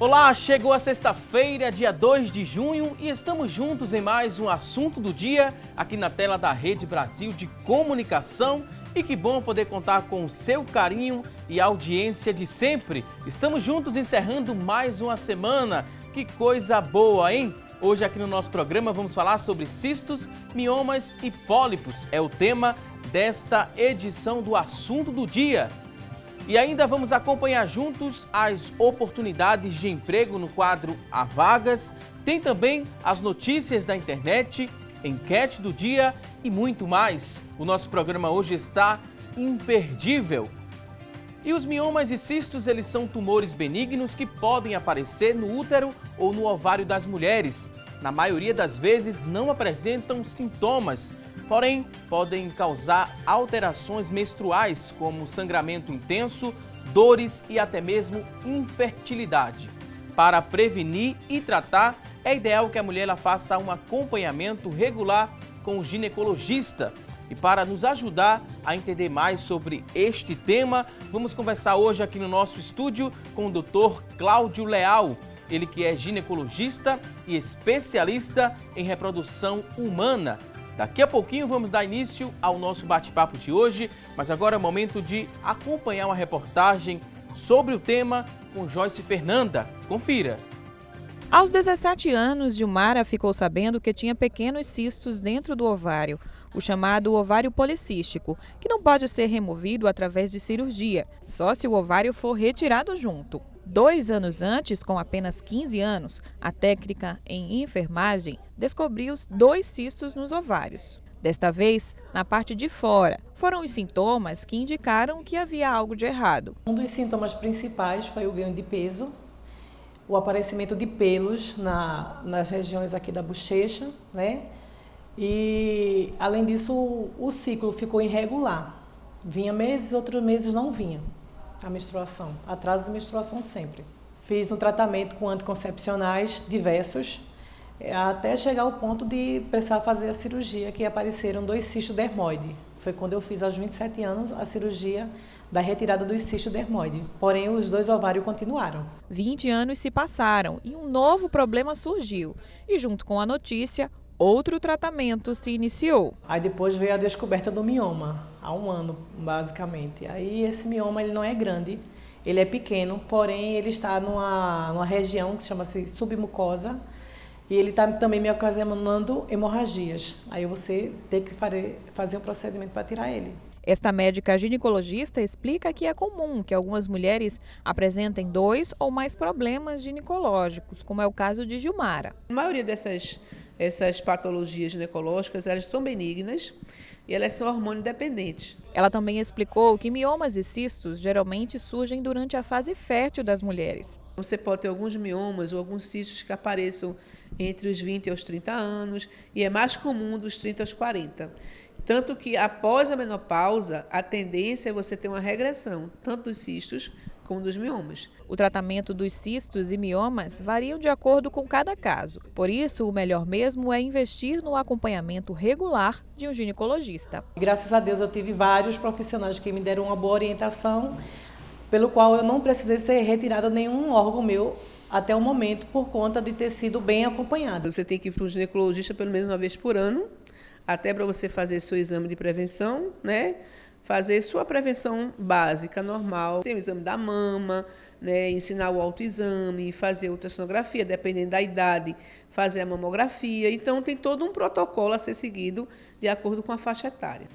Olá, chegou a sexta-feira, dia 2 de junho e estamos juntos em mais um assunto do dia aqui na tela da Rede Brasil de Comunicação. E que bom poder contar com o seu carinho e audiência de sempre. Estamos juntos encerrando mais uma semana. Que coisa boa, hein? Hoje aqui no nosso programa vamos falar sobre cistos, miomas e pólipos. É o tema desta edição do Assunto do Dia. E ainda vamos acompanhar juntos as oportunidades de emprego no quadro Há Vagas. Tem também as notícias da internet, enquete do dia e muito mais. O nosso programa hoje está imperdível. E os miomas e cistos, eles são tumores benignos que podem aparecer no útero ou no ovário das mulheres. Na maioria das vezes não apresentam sintomas, porém podem causar alterações menstruais, como sangramento intenso, dores e até mesmo infertilidade. Para prevenir e tratar, é ideal que a mulher ela faça um acompanhamento regular com o ginecologista. E para nos ajudar a entender mais sobre este tema, vamos conversar hoje aqui no nosso estúdio com o Dr. Cláudio Leal. Ele que é ginecologista e especialista em reprodução humana. Daqui a pouquinho vamos dar início ao nosso bate-papo de hoje, mas agora é o momento de acompanhar uma reportagem sobre o tema com Joyce Fernanda. Confira! Aos 17 anos, Gilmara ficou sabendo que tinha pequenos cistos dentro do ovário, o chamado ovário policístico, que não pode ser removido através de cirurgia, só se o ovário for retirado junto. 2 anos antes, com apenas 15 anos, a técnica em enfermagem descobriu 2 cistos nos ovários. Desta vez, na parte de fora, foram os sintomas que indicaram que havia algo de errado. Um dos sintomas principais foi o ganho de peso, o aparecimento de pelos nas regiões aqui da bochecha, né? E, além disso, o ciclo ficou irregular. Vinha meses, outros meses não vinha a menstruação, atraso de menstruação sempre. Fiz um tratamento com anticoncepcionais diversos, até chegar ao ponto de precisar fazer a cirurgia, que apareceram 2 cistos dermoide. Foi quando eu fiz aos 27 anos a cirurgia da retirada dos cistos dermoide. Porém, os 2 ovários continuaram. 20 anos se passaram e um novo problema surgiu. E junto com a notícia, outro tratamento se iniciou. Aí depois veio a descoberta do mioma, há 1 ano, basicamente. Aí esse mioma ele não é grande, ele é pequeno, porém ele está numa região que chama-se submucosa e ele está também me ocasionando hemorragias. Aí você tem que fazer um procedimento para tirar ele. Esta médica ginecologista explica que é comum que algumas mulheres apresentem 2 ou mais problemas ginecológicos, como é o caso de Gilmara. A maioria dessas patologias ginecológicas, elas são benignas e elas são hormônio dependentes. Ela também explicou que miomas e cistos geralmente surgem durante a fase fértil das mulheres. Você pode ter alguns miomas ou alguns cistos que apareçam entre os 20 aos 30 anos e é mais comum dos 30 aos 40. Tanto que após a menopausa, a tendência é você ter uma regressão, tanto dos cistos como dos miomas. O tratamento dos cistos e miomas variam de acordo com cada caso. Por isso, o melhor mesmo é investir no acompanhamento regular de um ginecologista. Graças a Deus eu tive vários profissionais que me deram uma boa orientação, pelo qual eu não precisei ser retirada nenhum órgão meu até o momento, por conta de ter sido bem acompanhada. Você tem que ir para um ginecologista pelo menos 1 vez por ano, até para você fazer seu exame de prevenção, né? Fazer sua prevenção básica, normal. Tem o exame da mama, né? Ensinar o autoexame, fazer ultrassonografia, dependendo da idade, fazer a mamografia. Então, tem todo um protocolo a ser seguido de acordo com a faixa etária.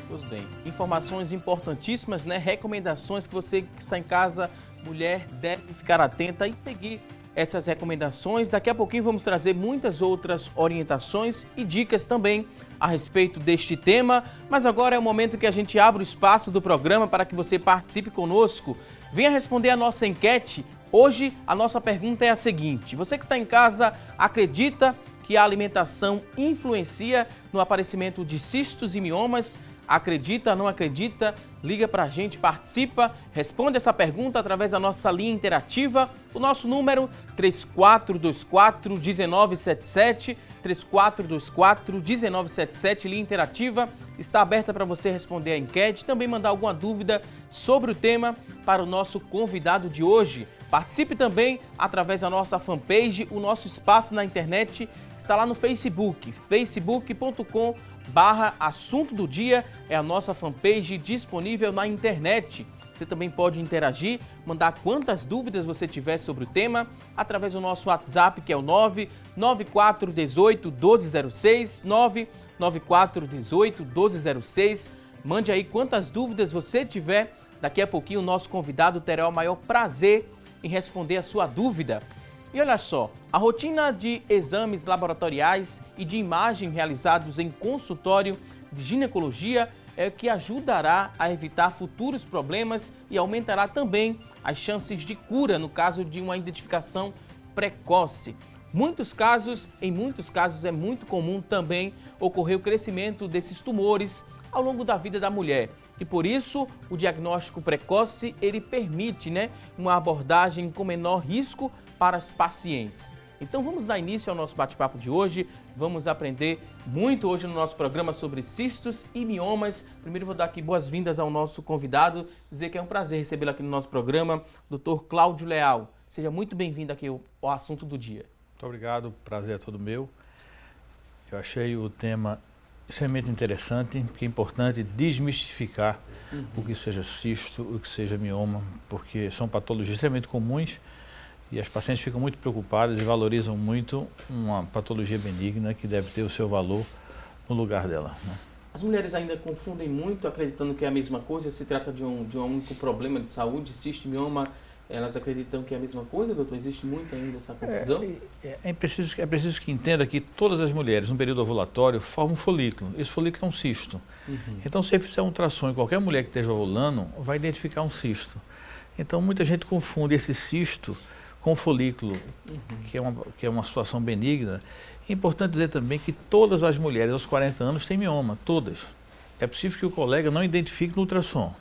Pois bem, informações importantíssimas, né? Recomendações que você que está em casa, mulher, deve ficar atenta e seguir essas recomendações. Daqui a pouquinho vamos trazer muitas outras orientações e dicas também a respeito deste tema, mas agora é o momento que a gente abre o espaço do programa para que você participe conosco. Venha responder a nossa enquete. Hoje a nossa pergunta é a seguinte: você que está em casa acredita que a alimentação influencia no aparecimento de cistos e miomas? Acredita, não acredita? Liga pra gente, participa, responde essa pergunta através da nossa linha interativa. O nosso número 3424-1977, 3424-1977, linha interativa, está aberta para você responder a enquete, também mandar alguma dúvida sobre o tema para o nosso convidado de hoje. Participe também através da nossa fanpage, o nosso espaço na internet está lá no Facebook, facebook.com/assunto do dia, é a nossa fanpage disponível na internet. Você também pode interagir, mandar quantas dúvidas você tiver sobre o tema através do nosso WhatsApp, que é o 99418-1206, 99418-1206. Mande aí quantas dúvidas você tiver. Daqui a pouquinho o nosso convidado terá o maior prazer em responder a sua dúvida. E olha só, a rotina de exames laboratoriais e de imagem realizados em consultório de ginecologia é o que ajudará a evitar futuros problemas e aumentará também as chances de cura no caso de uma identificação precoce. Em muitos casos é muito comum também ocorrer o crescimento desses tumores ao longo da vida da mulher. E por isso, o diagnóstico precoce, ele permite, uma abordagem com menor risco para as pacientes. Então vamos dar início ao nosso bate-papo de hoje. Vamos aprender muito hoje no nosso programa sobre cistos e miomas. Primeiro vou dar aqui boas-vindas ao nosso convidado, dizer que é um prazer recebê-lo aqui no nosso programa, Dr. Cláudio Leal. Seja muito bem-vindo aqui ao assunto do dia. Muito obrigado, prazer é todo meu. Eu achei o tema extremamente interessante, porque é importante desmistificar o que seja cisto, o que seja mioma, porque são patologias extremamente comuns e as pacientes ficam muito preocupadas e valorizam muito uma patologia benigna que deve ter o seu valor no lugar dela. As mulheres ainda confundem muito, acreditando que é a mesma coisa, se trata de um único problema de saúde, cisto e mioma. Elas acreditam que é a mesma coisa, doutor? Existe muito ainda essa confusão? É preciso que entenda que todas as mulheres, no período ovulatório, formam um folículo. Esse folículo é um cisto. Então, se você fizer um ultrassom em qualquer mulher que esteja ovulando, vai identificar um cisto. Então, muita gente confunde esse cisto com folículo, que é uma situação benigna. É importante dizer também que todas as mulheres aos 40 anos têm mioma, todas. É possível que o colega não identifique no ultrassom,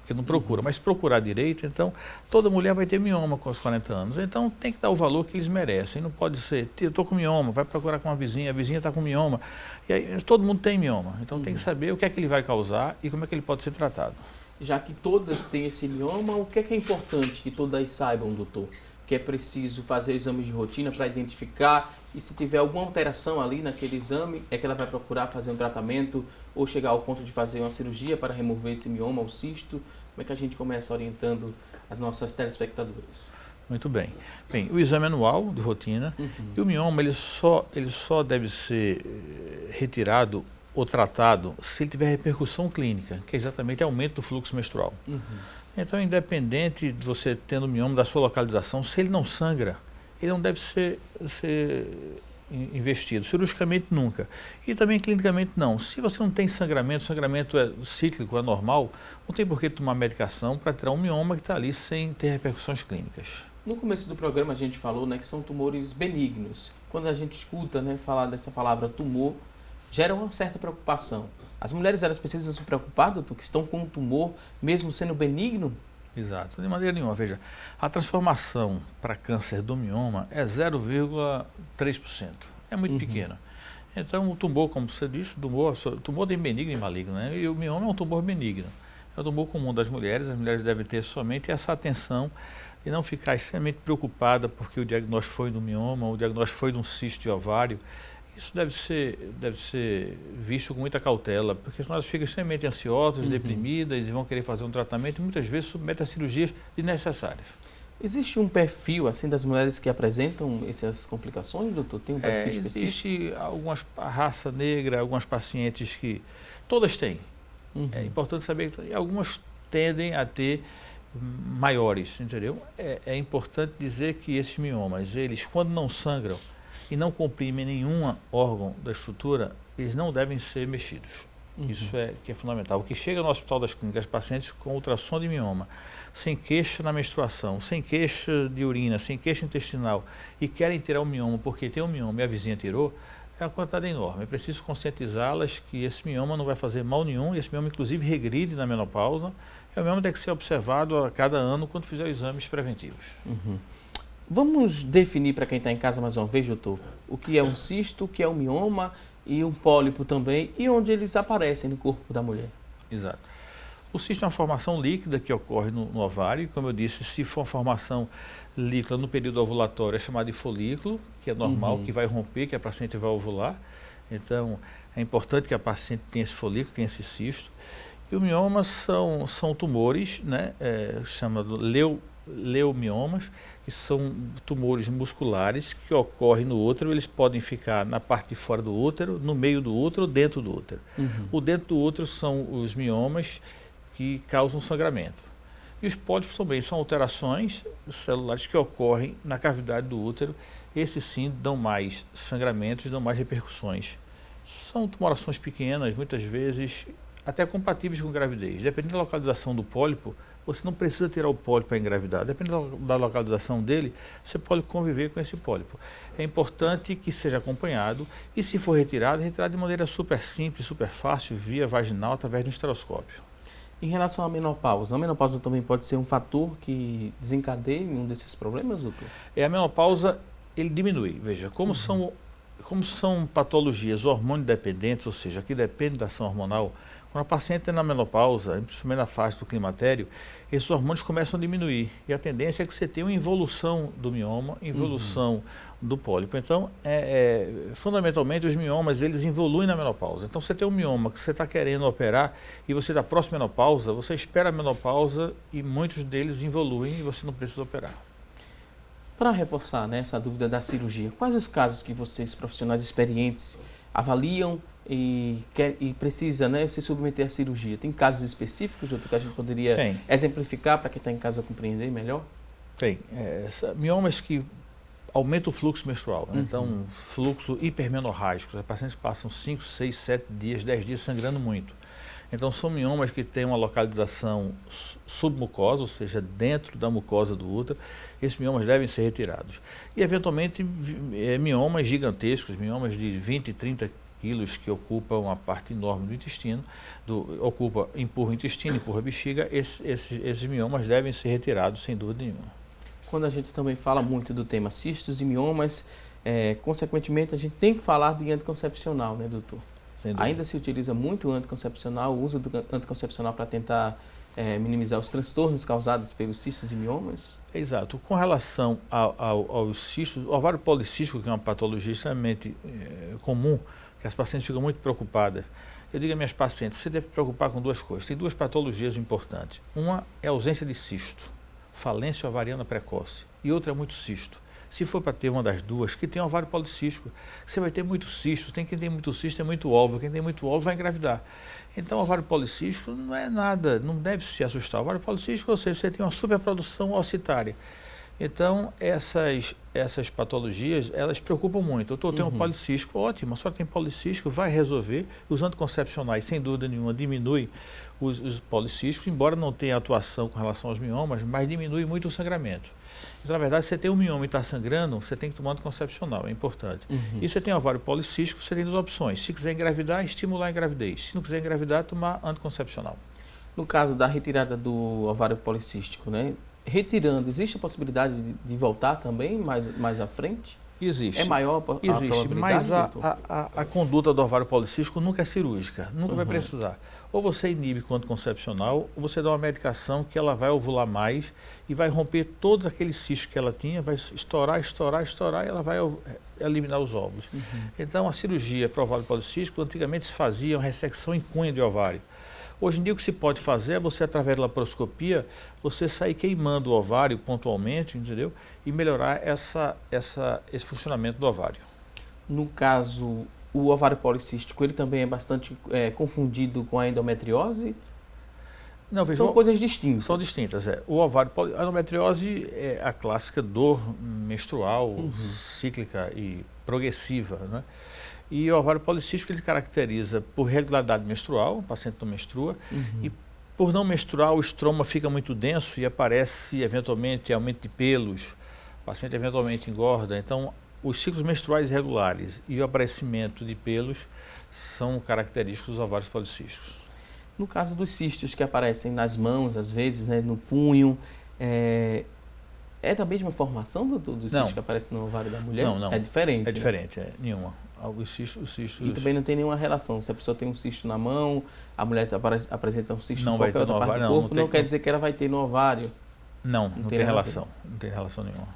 que não procura, mas se procurar direito, então toda mulher vai ter mioma com os 40 anos. Então tem que dar o valor que eles merecem. Não pode ser, eu estou com mioma, vai procurar com a vizinha está com mioma. E aí todo mundo tem mioma. Então tem que saber o que é que ele vai causar e como é que ele pode ser tratado. Já que todas têm esse mioma, o que é importante que todas saibam, doutor? Que é preciso fazer exames de rotina para identificar e se tiver alguma alteração ali naquele exame, é que ela vai procurar fazer um tratamento ou chegar ao ponto de fazer uma cirurgia para remover esse mioma ou cisto. Como é que a gente começa orientando as nossas telespectadoras? Muito bem. Bem, o exame anual de rotina e o mioma ele só deve ser retirado ou tratado se ele tiver repercussão clínica, que é exatamente aumento do fluxo menstrual. Então, independente de você tendo mioma da sua localização, se ele não sangra, ele não deve ser investido. Cirurgicamente, nunca. E também clinicamente, não. Se você não tem sangramento, sangramento é cíclico, é normal, não tem por que tomar medicação para tirar um mioma que está ali sem ter repercussões clínicas. No começo do programa a gente falou que são tumores benignos. Quando a gente escuta falar dessa palavra tumor, gera uma certa preocupação. As mulheres, elas precisam se preocupar, doutor, que estão com um tumor, mesmo sendo benigno? Exato, de maneira nenhuma. Veja, a transformação para câncer do mioma é 0,3%. É muito pequena. Então, o tumor, como você disse, o tumor tem benigno e maligno, e o mioma é um tumor benigno. É o tumor comum das mulheres, as mulheres devem ter somente essa atenção e não ficar extremamente preocupada porque o diagnóstico foi do mioma, o diagnóstico foi de um cisto de ovário. Isso deve ser visto com muita cautela, porque senão elas ficam extremamente ansiosas, deprimidas e vão querer fazer um tratamento e muitas vezes submetem a cirurgias desnecessárias. Existe um perfil assim das mulheres que apresentam essas complicações, doutor? Tem um perfil específico? Existe a raça negra, algumas pacientes que todas têm. É importante saber que algumas tendem a ter maiores, entendeu? É importante dizer que esses miomas, eles quando não sangram e não comprimem nenhum órgão da estrutura, eles não devem ser mexidos. Isso que é fundamental. O que chega no Hospital das Clínicas, pacientes com ultrassom de mioma, sem queixa na menstruação, sem queixa de urina, sem queixa intestinal, e querem tirar o mioma porque tem um mioma e a vizinha tirou, é uma quantidade enorme. É preciso conscientizá-las que esse mioma não vai fazer mal nenhum, e esse mioma inclusive regride na menopausa. O mioma tem que ser observado a cada ano quando fizer exames preventivos. Vamos definir para quem está em casa mais uma vez, doutor, o que é um cisto, o que é um mioma e um pólipo também, e onde eles aparecem no corpo da mulher. Exato. O cisto é uma formação líquida que ocorre no ovário. Como eu disse, se for uma formação líquida no período ovulatório, é chamado de folículo, que é normal, que vai romper, que a paciente vai ovular. Então, é importante que a paciente tenha esse folículo, tenha esse cisto. E os miomas são tumores, né, chamado leomiomas, que são tumores musculares que ocorrem no útero. Eles podem ficar na parte de fora do útero, no meio do útero ou dentro do útero. O dentro do útero são os miomas que causam sangramento. E os pólipos também são alterações celulares que ocorrem na cavidade do útero. Esses sim dão mais sangramentos, dão mais repercussões. São tumorações pequenas, muitas vezes até compatíveis com gravidez. Dependendo da localização do pólipo, você não precisa tirar o pólipo para engravidar. Dependendo da localização dele, você pode conviver com esse pólipo. É importante que seja acompanhado e, se for retirado de maneira super simples, super fácil, via vaginal, através do esteroscópio. Em relação à menopausa, a menopausa também pode ser um fator que desencadeie um desses problemas, doutor? A menopausa, ele diminui. Veja, como são patologias hormônio dependentes, ou seja, que depende da ação hormonal, quando a paciente é na menopausa, principalmente na fase do climatério, esses hormônios começam a diminuir. E a tendência é que você tenha uma involução do mioma, involução do pólipo. Então, fundamentalmente, os miomas, eles evoluem na menopausa. Então, você tem um mioma que você está querendo operar e você está próximo à menopausa, você espera a menopausa e muitos deles evoluem e você não precisa operar. Para reforçar, né, essa dúvida da cirurgia, quais os casos que vocês, profissionais experientes, avaliam e precisa, né, se submeter à cirurgia? Tem casos específicos, doutor, que a gente poderia exemplificar para quem está em casa compreender melhor? Tem. Miomas que aumentam o fluxo menstrual, né? Então, fluxo hipermenorrágico. Os pacientes passam 5, 6, 7 dias, 10 dias sangrando muito. Então, são miomas que têm uma localização submucosa, ou seja, dentro da mucosa do útero. Esses miomas devem ser retirados. E, eventualmente, miomas gigantescos, miomas de 20, 30 quilos, que ocupam uma parte enorme do intestino, empurra o intestino, empurra a bexiga. Esses miomas devem ser retirados, sem dúvida nenhuma. Quando a gente também fala muito do tema cistos e miomas, consequentemente, a gente tem que falar de anticoncepcional, né, doutor? Ainda se utiliza muito o anticoncepcional, o uso do anticoncepcional para tentar minimizar os transtornos causados pelos cistos e miomas? Exato. Com relação aos cistos, o ovário policístico, que é uma patologia extremamente comum, que as pacientes ficam muito preocupadas. Eu digo às minhas pacientes, você deve se preocupar com duas coisas. Tem duas patologias importantes. Uma é a ausência de cisto, falência ovariana precoce, e outra é muito cisto. Se for para ter uma das duas, que tem ovário policístico, você vai ter muito cisto. Quem tem muito cisto tem muito óvulo. Quem tem muito óvulo vai engravidar. Então, o ovário policístico não é nada, não deve se assustar. O ovário policístico, ou seja, você tem uma superprodução ocitária. Então, essas patologias, elas preocupam muito. Eu tenho um policístico, ótimo, só tem policístico, vai resolver. Os anticoncepcionais, sem dúvida nenhuma, diminuem os policísticos, embora não tenha atuação com relação aos miomas, mas diminui muito o sangramento. Então, na verdade, se você tem um mioma e está sangrando, você tem que tomar anticoncepcional, é importante. E se você tem ovário policístico, você tem duas opções. Se quiser engravidar, estimular a gravidez. Se não quiser engravidar, tomar anticoncepcional. No caso da retirada do ovário policístico, né? Retirando, existe a possibilidade de voltar também mais à frente? Existe. É maior a probabilidade, mas doutor? a conduta do ovário policístico nunca é cirúrgica, nunca vai precisar. Ou você inibe com anticoncepcional, ou você dá uma medicação que ela vai ovular mais e vai romper todos aqueles cistos que ela tinha, vai estourar e ela vai eliminar os óvulos. Então, a cirurgia para o ovário policístico, antigamente se fazia uma ressecção em cunha de ovário. Hoje em dia o que se pode fazer é você, através da laparoscopia, você sair queimando o ovário pontualmente, entendeu? E melhorar esse funcionamento do ovário. No caso, o ovário policístico, ele também é bastante confundido com a endometriose? Não, veja, são coisas distintas. São distintas, O ovário a endometriose é a clássica dor menstrual, cíclica e progressiva, né? E o ovário policístico ele caracteriza por regularidade menstrual, o paciente não menstrua, e por não menstruar o estroma fica muito denso e aparece eventualmente aumento de pelos, o paciente eventualmente engorda. Então, os ciclos menstruais irregulares e o aparecimento de pelos são característicos dos ovários policísticos. No caso dos cistos que aparecem nas mãos, às vezes, né, no punho, É da mesma formação do cisto que aparece no ovário da mulher? Não. É diferente, É diferente, nenhuma. Os cistos... E também não tem nenhuma relação. Se a pessoa tem um cisto na mão, a mulher apresenta um cisto em qualquer outra parte do corpo, não quer dizer que ela vai ter no ovário. Não tem relação. Não tem relação nenhuma.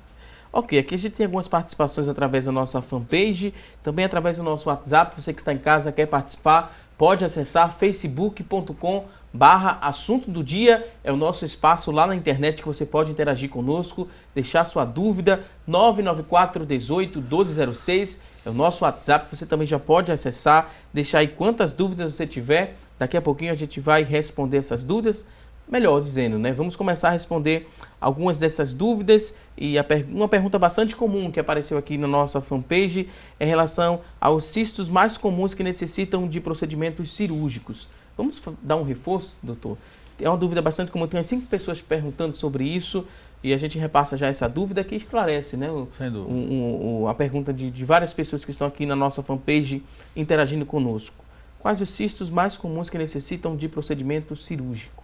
Ok, aqui a gente tem algumas participações através da nossa fanpage, também através do nosso WhatsApp. Você que está em casa, quer participar, pode acessar facebook.com/assunto do dia. É o nosso espaço lá na internet que você pode interagir conosco, deixar sua dúvida. 994 18 1206 é o nosso WhatsApp. Você também já pode acessar, deixar aí quantas dúvidas você tiver. Daqui a pouquinho a gente vai responder essas dúvidas. Melhor dizendo, né? Vamos começar a responder algumas dessas dúvidas e uma pergunta bastante comum que apareceu aqui na nossa fanpage é em relação aos cistos mais comuns que necessitam de procedimentos cirúrgicos. Vamos dar um reforço, doutor? É uma dúvida bastante comum, tem 5 pessoas perguntando sobre isso e a gente repassa já essa dúvida que esclarece, né? Sem dúvida. A pergunta de várias pessoas que estão aqui na nossa fanpage interagindo conosco. Quais os cistos mais comuns que necessitam de procedimento cirúrgico?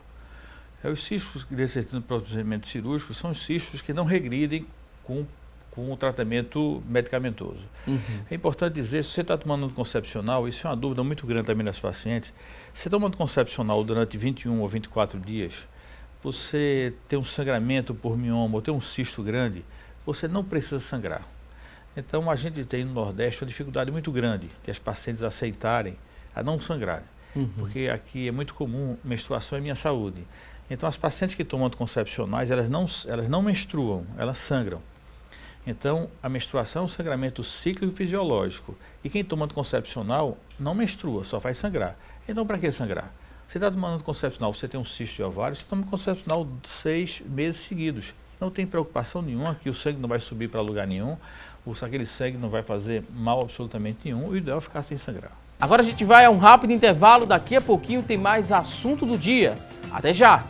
Os cistos que necessitam de procedimento cirúrgico são os cistos que não regridem com o tratamento medicamentoso. É importante dizer, se você está tomando anticoncepcional, isso é uma dúvida muito grande também das pacientes, se você toma anticoncepcional durante 21 ou 24 dias, você tem um sangramento por mioma ou tem um cisto grande, você não precisa sangrar. Então a gente tem no Nordeste uma dificuldade muito grande de as pacientes aceitarem a não sangrarem, porque aqui é muito comum, menstruação é minha saúde. Então, as pacientes que tomam anticoncepcionais, elas não menstruam, elas sangram. Então, a menstruação é um sangramento cíclico fisiológico. E quem toma anticoncepcional não menstrua, só faz sangrar. Então, para que sangrar? Você está tomando anticoncepcional, você tem um cisto de ovário, você toma anticoncepcional 6 meses seguidos. Não tem preocupação nenhuma, que o sangue não vai subir para lugar nenhum, aquele sangue não vai fazer mal absolutamente nenhum, o ideal é ficar sem sangrar. Agora a gente vai a um rápido intervalo, daqui a pouquinho tem mais assunto do dia. Até já!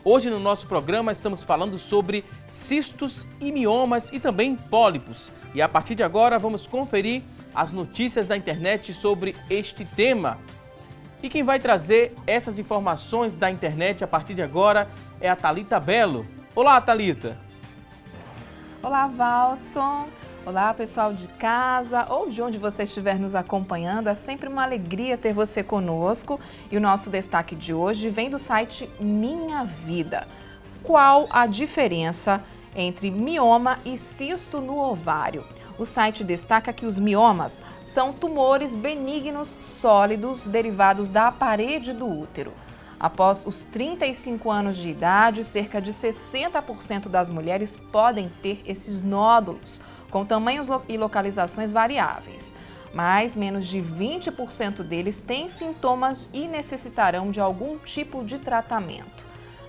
Hoje no nosso programa estamos falando sobre cistos e miomas e também pólipos. E a partir de agora vamos conferir as notícias da internet sobre este tema. E quem vai trazer essas informações da internet a partir de agora é a Thalita Belo. Olá, Thalita! Olá, Valdson! Olá, pessoal de casa ou de onde você estiver nos acompanhando. É sempre uma alegria ter você conosco. E o nosso destaque de hoje vem do site Minha Vida. Qual a diferença entre mioma e cisto no ovário? O site destaca que os miomas são tumores benignos sólidos derivados da parede do útero. Após os 35 anos de idade, cerca de 60% das mulheres podem ter esses nódulos, com tamanhos e localizações variáveis. Mas menos de 20% deles têm sintomas e necessitarão de algum tipo de tratamento.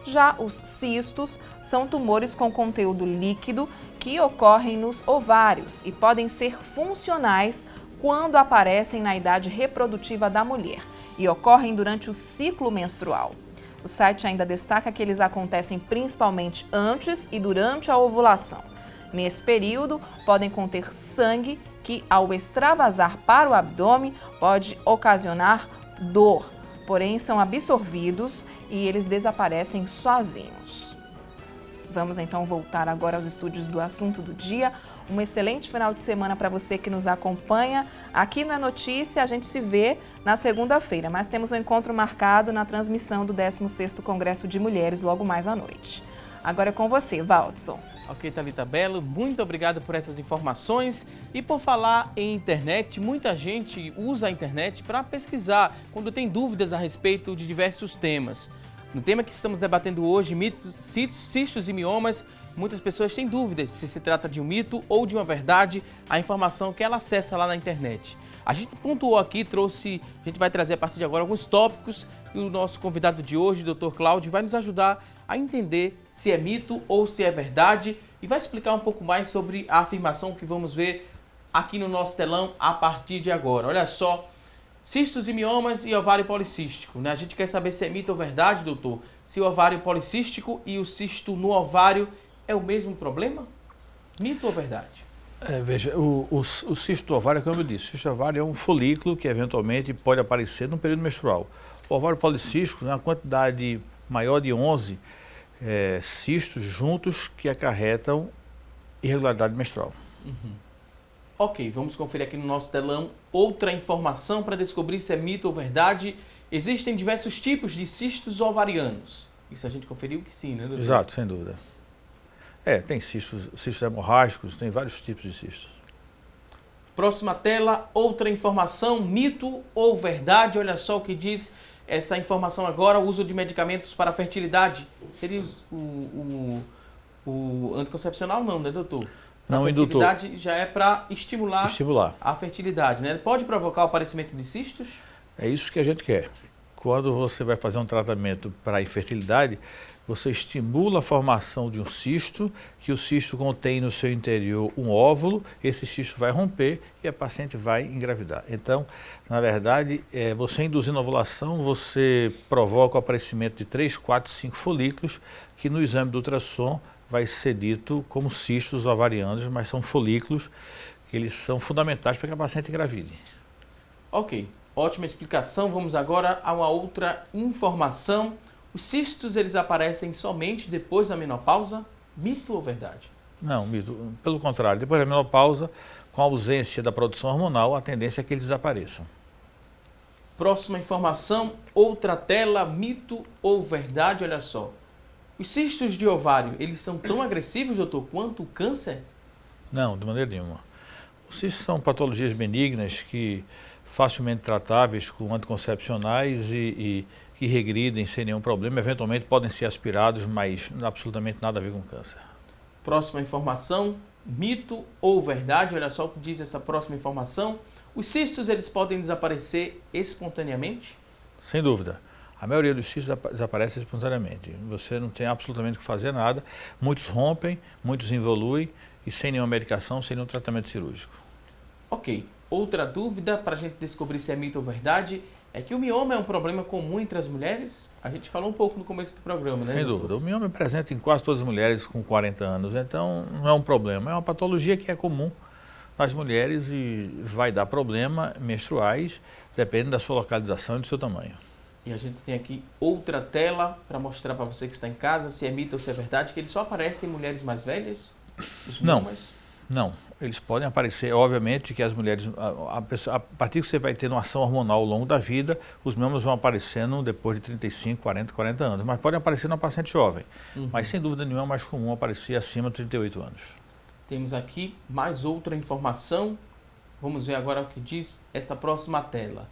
Já os cistos são tumores com conteúdo líquido que ocorrem nos ovários e podem ser funcionais quando aparecem na idade reprodutiva da mulher e ocorrem durante o ciclo menstrual. O site ainda destaca que eles acontecem principalmente antes e durante a ovulação. Nesse período, podem conter sangue que, ao extravasar para o abdômen, pode ocasionar dor, porém são absorvidos e eles desaparecem sozinhos. Vamos então voltar agora aos estúdios do Assunto do Dia. Um excelente final de semana para você que nos acompanha. Aqui no É Notícia, a gente se vê na segunda-feira, mas temos um encontro marcado na transmissão do 16º Congresso de Mulheres logo mais à noite. Agora é com você, Valdson. Ok, Thalita Belo, muito obrigado por essas informações. E por falar em internet, muita gente usa a internet para pesquisar quando tem dúvidas a respeito de diversos temas. No tema que estamos debatendo hoje, mitos, cistos e miomas, muitas pessoas têm dúvidas se se trata de um mito ou de uma verdade, a informação que ela acessa lá na internet. A gente pontuou aqui, a gente vai trazer a partir de agora alguns tópicos e o nosso convidado de hoje, o Dr. Cláudio, vai nos ajudar a entender se é mito ou se é verdade e vai explicar um pouco mais sobre a afirmação que vamos ver aqui no nosso telão a partir de agora. Olha só, Cistos e miomas e ovário policístico, né? A gente quer saber se é mito ou verdade, doutor, se o ovário policístico e o cisto no ovário é o mesmo problema? Mito ou verdade? Veja, o cisto do ovário, como eu disse, o cisto do ovário é um folículo que eventualmente pode aparecer no período menstrual. O ovário policístico é uma quantidade maior de 11 cistos juntos que acarretam irregularidade menstrual. Ok, vamos conferir aqui no nosso telão outra informação para descobrir se é mito ou verdade. Existem diversos tipos de cistos ovarianos. Isso a gente conferiu que sim, né, doutor? Exato, sem dúvida. Tem cistos hemorrágicos, tem vários tipos de cistos. Próxima tela, outra informação, mito ou verdade. Olha só o que diz essa informação agora, o uso de medicamentos para a fertilidade. Seria o anticoncepcional não, né, doutor? Não, a fertilidade já é para estimular a fertilidade, né? Ele pode provocar o aparecimento de cistos? É isso que a gente quer. Quando você vai fazer um tratamento para a infertilidade, você estimula a formação de um cisto, que o cisto contém no seu interior um óvulo, esse cisto vai romper e a paciente vai engravidar. Então, na verdade, você induzindo a ovulação, você provoca o aparecimento de 3, 4, 5 folículos, que no exame do ultrassom vai ser dito como cistos ovarianos, mas são folículos que eles são fundamentais para que a paciente engravide. Ok, ótima explicação. Vamos agora a uma outra informação. Os cistos, eles aparecem somente depois da menopausa? Mito ou verdade? Não, mito. Pelo contrário, depois da menopausa, com a ausência da produção hormonal, a tendência é que eles desapareçam. Próxima informação, outra tela, mito ou verdade? Olha só. Os cistos de ovário, eles são tão agressivos, doutor, quanto o câncer? Não, de maneira nenhuma. Os cistos são patologias benignas que facilmente tratáveis com anticoncepcionais e que regridem sem nenhum problema. Eventualmente podem ser aspirados, mas absolutamente nada a ver com câncer. Próxima informação, mito ou verdade? Olha só o que diz essa próxima informação. Os cistos, eles podem desaparecer espontaneamente? Sem dúvida. A maioria dos cistos desaparece espontaneamente. Você não tem absolutamente que fazer nada. Muitos rompem, muitos evoluem e sem nenhuma medicação, sem nenhum tratamento cirúrgico. Ok. Outra dúvida para a gente descobrir se é mito ou verdade é que o mioma é um problema comum entre as mulheres? A gente falou um pouco no começo do programa, né? Sem dúvida. O mioma é presente em quase todas as mulheres com 40 anos, então não é um problema. É uma patologia que é comum nas mulheres e vai dar problema menstruais, depende da sua localização e do seu tamanho. E a gente tem aqui outra tela para mostrar para você que está em casa se é mito ou se é verdade, que ele só aparece em mulheres mais velhas? Não. Eles podem aparecer, obviamente, que as mulheres, a partir que você vai tendo uma ação hormonal ao longo da vida, os miomas vão aparecendo depois de 35, 40 anos, mas podem aparecer numa paciente jovem. Mas, sem dúvida nenhuma, é mais comum aparecer acima de 38 anos. Temos aqui mais outra informação. Vamos ver agora o que diz essa próxima tela.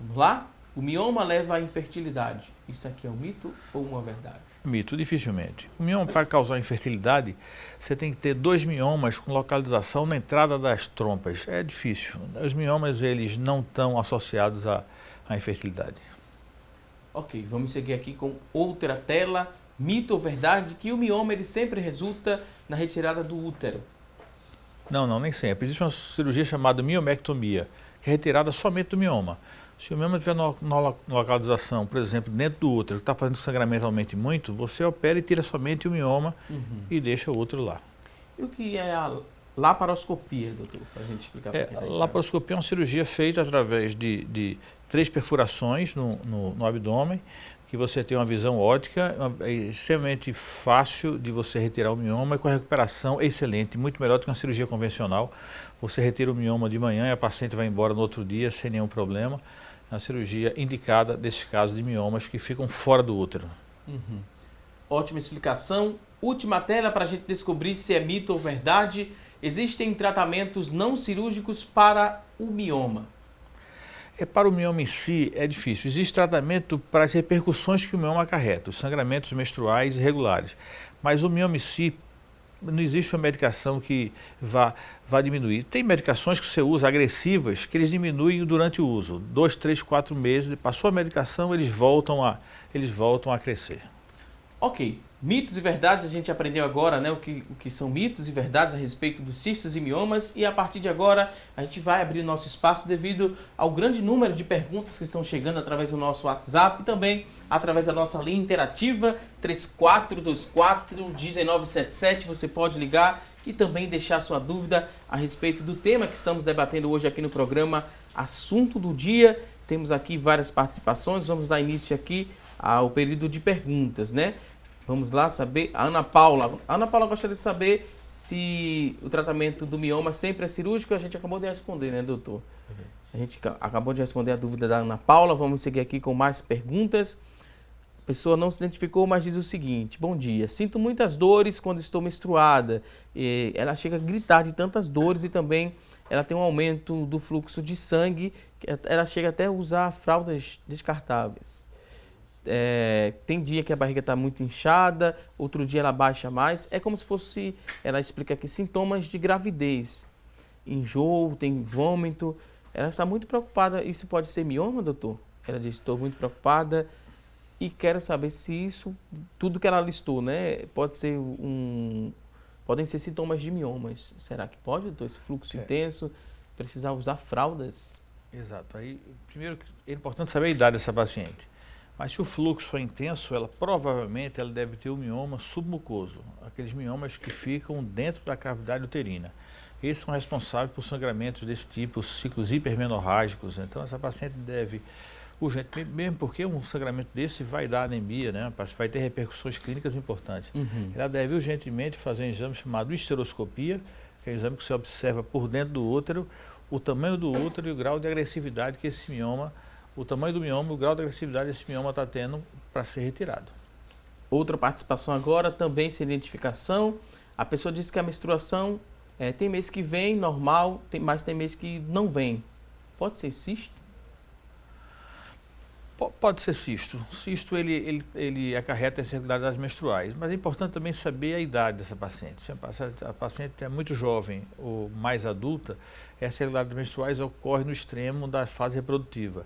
Vamos lá? O mioma leva à infertilidade. Isso aqui é um mito ou uma verdade? Mito, dificilmente. O mioma, para causar infertilidade, você tem que ter 2 miomas com localização na entrada das trompas. É difícil. Os miomas, eles não estão associados à infertilidade. Ok, vamos seguir aqui com outra tela. Mito ou verdade que o mioma ele sempre resulta na retirada do útero? Não, nem sempre. Existe uma cirurgia chamada miomectomia, que é retirada somente do mioma. Se o mioma estiver na localização, por exemplo, dentro do útero, que está fazendo que o sangramento aumente muito, você opera e tira somente o mioma e deixa o útero lá. E o que é a laparoscopia, doutor? Para a gente explicar para quem está aí. A laparoscopia é uma cirurgia feita através de 3 perfurações no abdômen, que você tem uma visão ótica, é extremamente fácil de você retirar o mioma e com a recuperação excelente, muito melhor do que uma cirurgia convencional. Você retira o mioma de manhã e a paciente vai embora no outro dia sem nenhum problema. É uma cirurgia indicada desses casos de miomas que ficam fora do útero. Ótima explicação. Última tela para a gente descobrir se é mito ou verdade. Existem tratamentos não cirúrgicos para o mioma? Para o mioma em si é difícil. Existe tratamento para as repercussões que o mioma acarreta, os sangramentos menstruais irregulares. Mas o mioma em si, não existe uma medicação que vá diminuir. Tem medicações que você usa agressivas que eles diminuem durante o uso. 2, 3, 4 meses, passou a medicação, eles voltam a crescer. Ok. Mitos e verdades, a gente aprendeu agora, né, o que são mitos e verdades a respeito dos cistos e miomas, e a partir de agora a gente vai abrir o nosso espaço devido ao grande número de perguntas que estão chegando através do nosso WhatsApp e também através da nossa linha interativa 3424-1977. Você pode ligar e também deixar sua dúvida a respeito do tema que estamos debatendo hoje aqui no programa Assunto do Dia. Temos aqui várias participações, vamos dar início aqui ao período de perguntas, né? Vamos lá saber, a Ana Paula. A Ana Paula gostaria de saber se o tratamento do mioma sempre é cirúrgico. A gente acabou de responder, né, doutor? A gente acabou de responder a dúvida da Ana Paula. Vamos seguir aqui com mais perguntas. A pessoa não se identificou, mas diz o seguinte: bom dia, sinto muitas dores quando estou menstruada. Ela chega a gritar de tantas dores e também ela tem um aumento do fluxo de sangue. Ela chega até a usar fraldas descartáveis. Tem dia que a barriga está muito inchada, outro dia ela baixa mais. É como se fosse, ela explica aqui, sintomas de gravidez. Enjoo, tem vômito. Ela está muito preocupada. Isso pode ser mioma, doutor? Ela diz, estou muito preocupada e quero saber se isso, tudo que ela listou, né, podem ser sintomas de miomas. Será que pode, doutor? Esse fluxo intenso, precisar usar fraldas? Exato. Aí, primeiro, é importante saber a idade dessa paciente. Mas se o fluxo for intenso, ela provavelmente deve ter um mioma submucoso, aqueles miomas que ficam dentro da cavidade uterina. Esses são responsáveis por sangramentos desse tipo, ciclos hipermenorrágicos. Então essa paciente deve, urgentemente, mesmo porque um sangramento desse vai dar anemia, né? Vai ter repercussões clínicas importantes. Ela deve urgentemente fazer um exame chamado histeroscopia, que é um exame que você observa por dentro do útero, o tamanho do útero e o grau de agressividade que esse mioma, o tamanho do mioma, o grau de agressividade desse mioma está tendo para ser retirado. Outra participação agora, também sem identificação. A pessoa disse que a menstruação tem mês que vem, normal, mas tem mês que não vem. Pode ser cisto? Pode ser cisto. Cisto ele acarreta as irregularidades menstruais, mas é importante também saber a idade dessa paciente. Se a paciente é muito jovem ou mais adulta, essas irregularidades menstruais ocorrem no extremo da fase reprodutiva.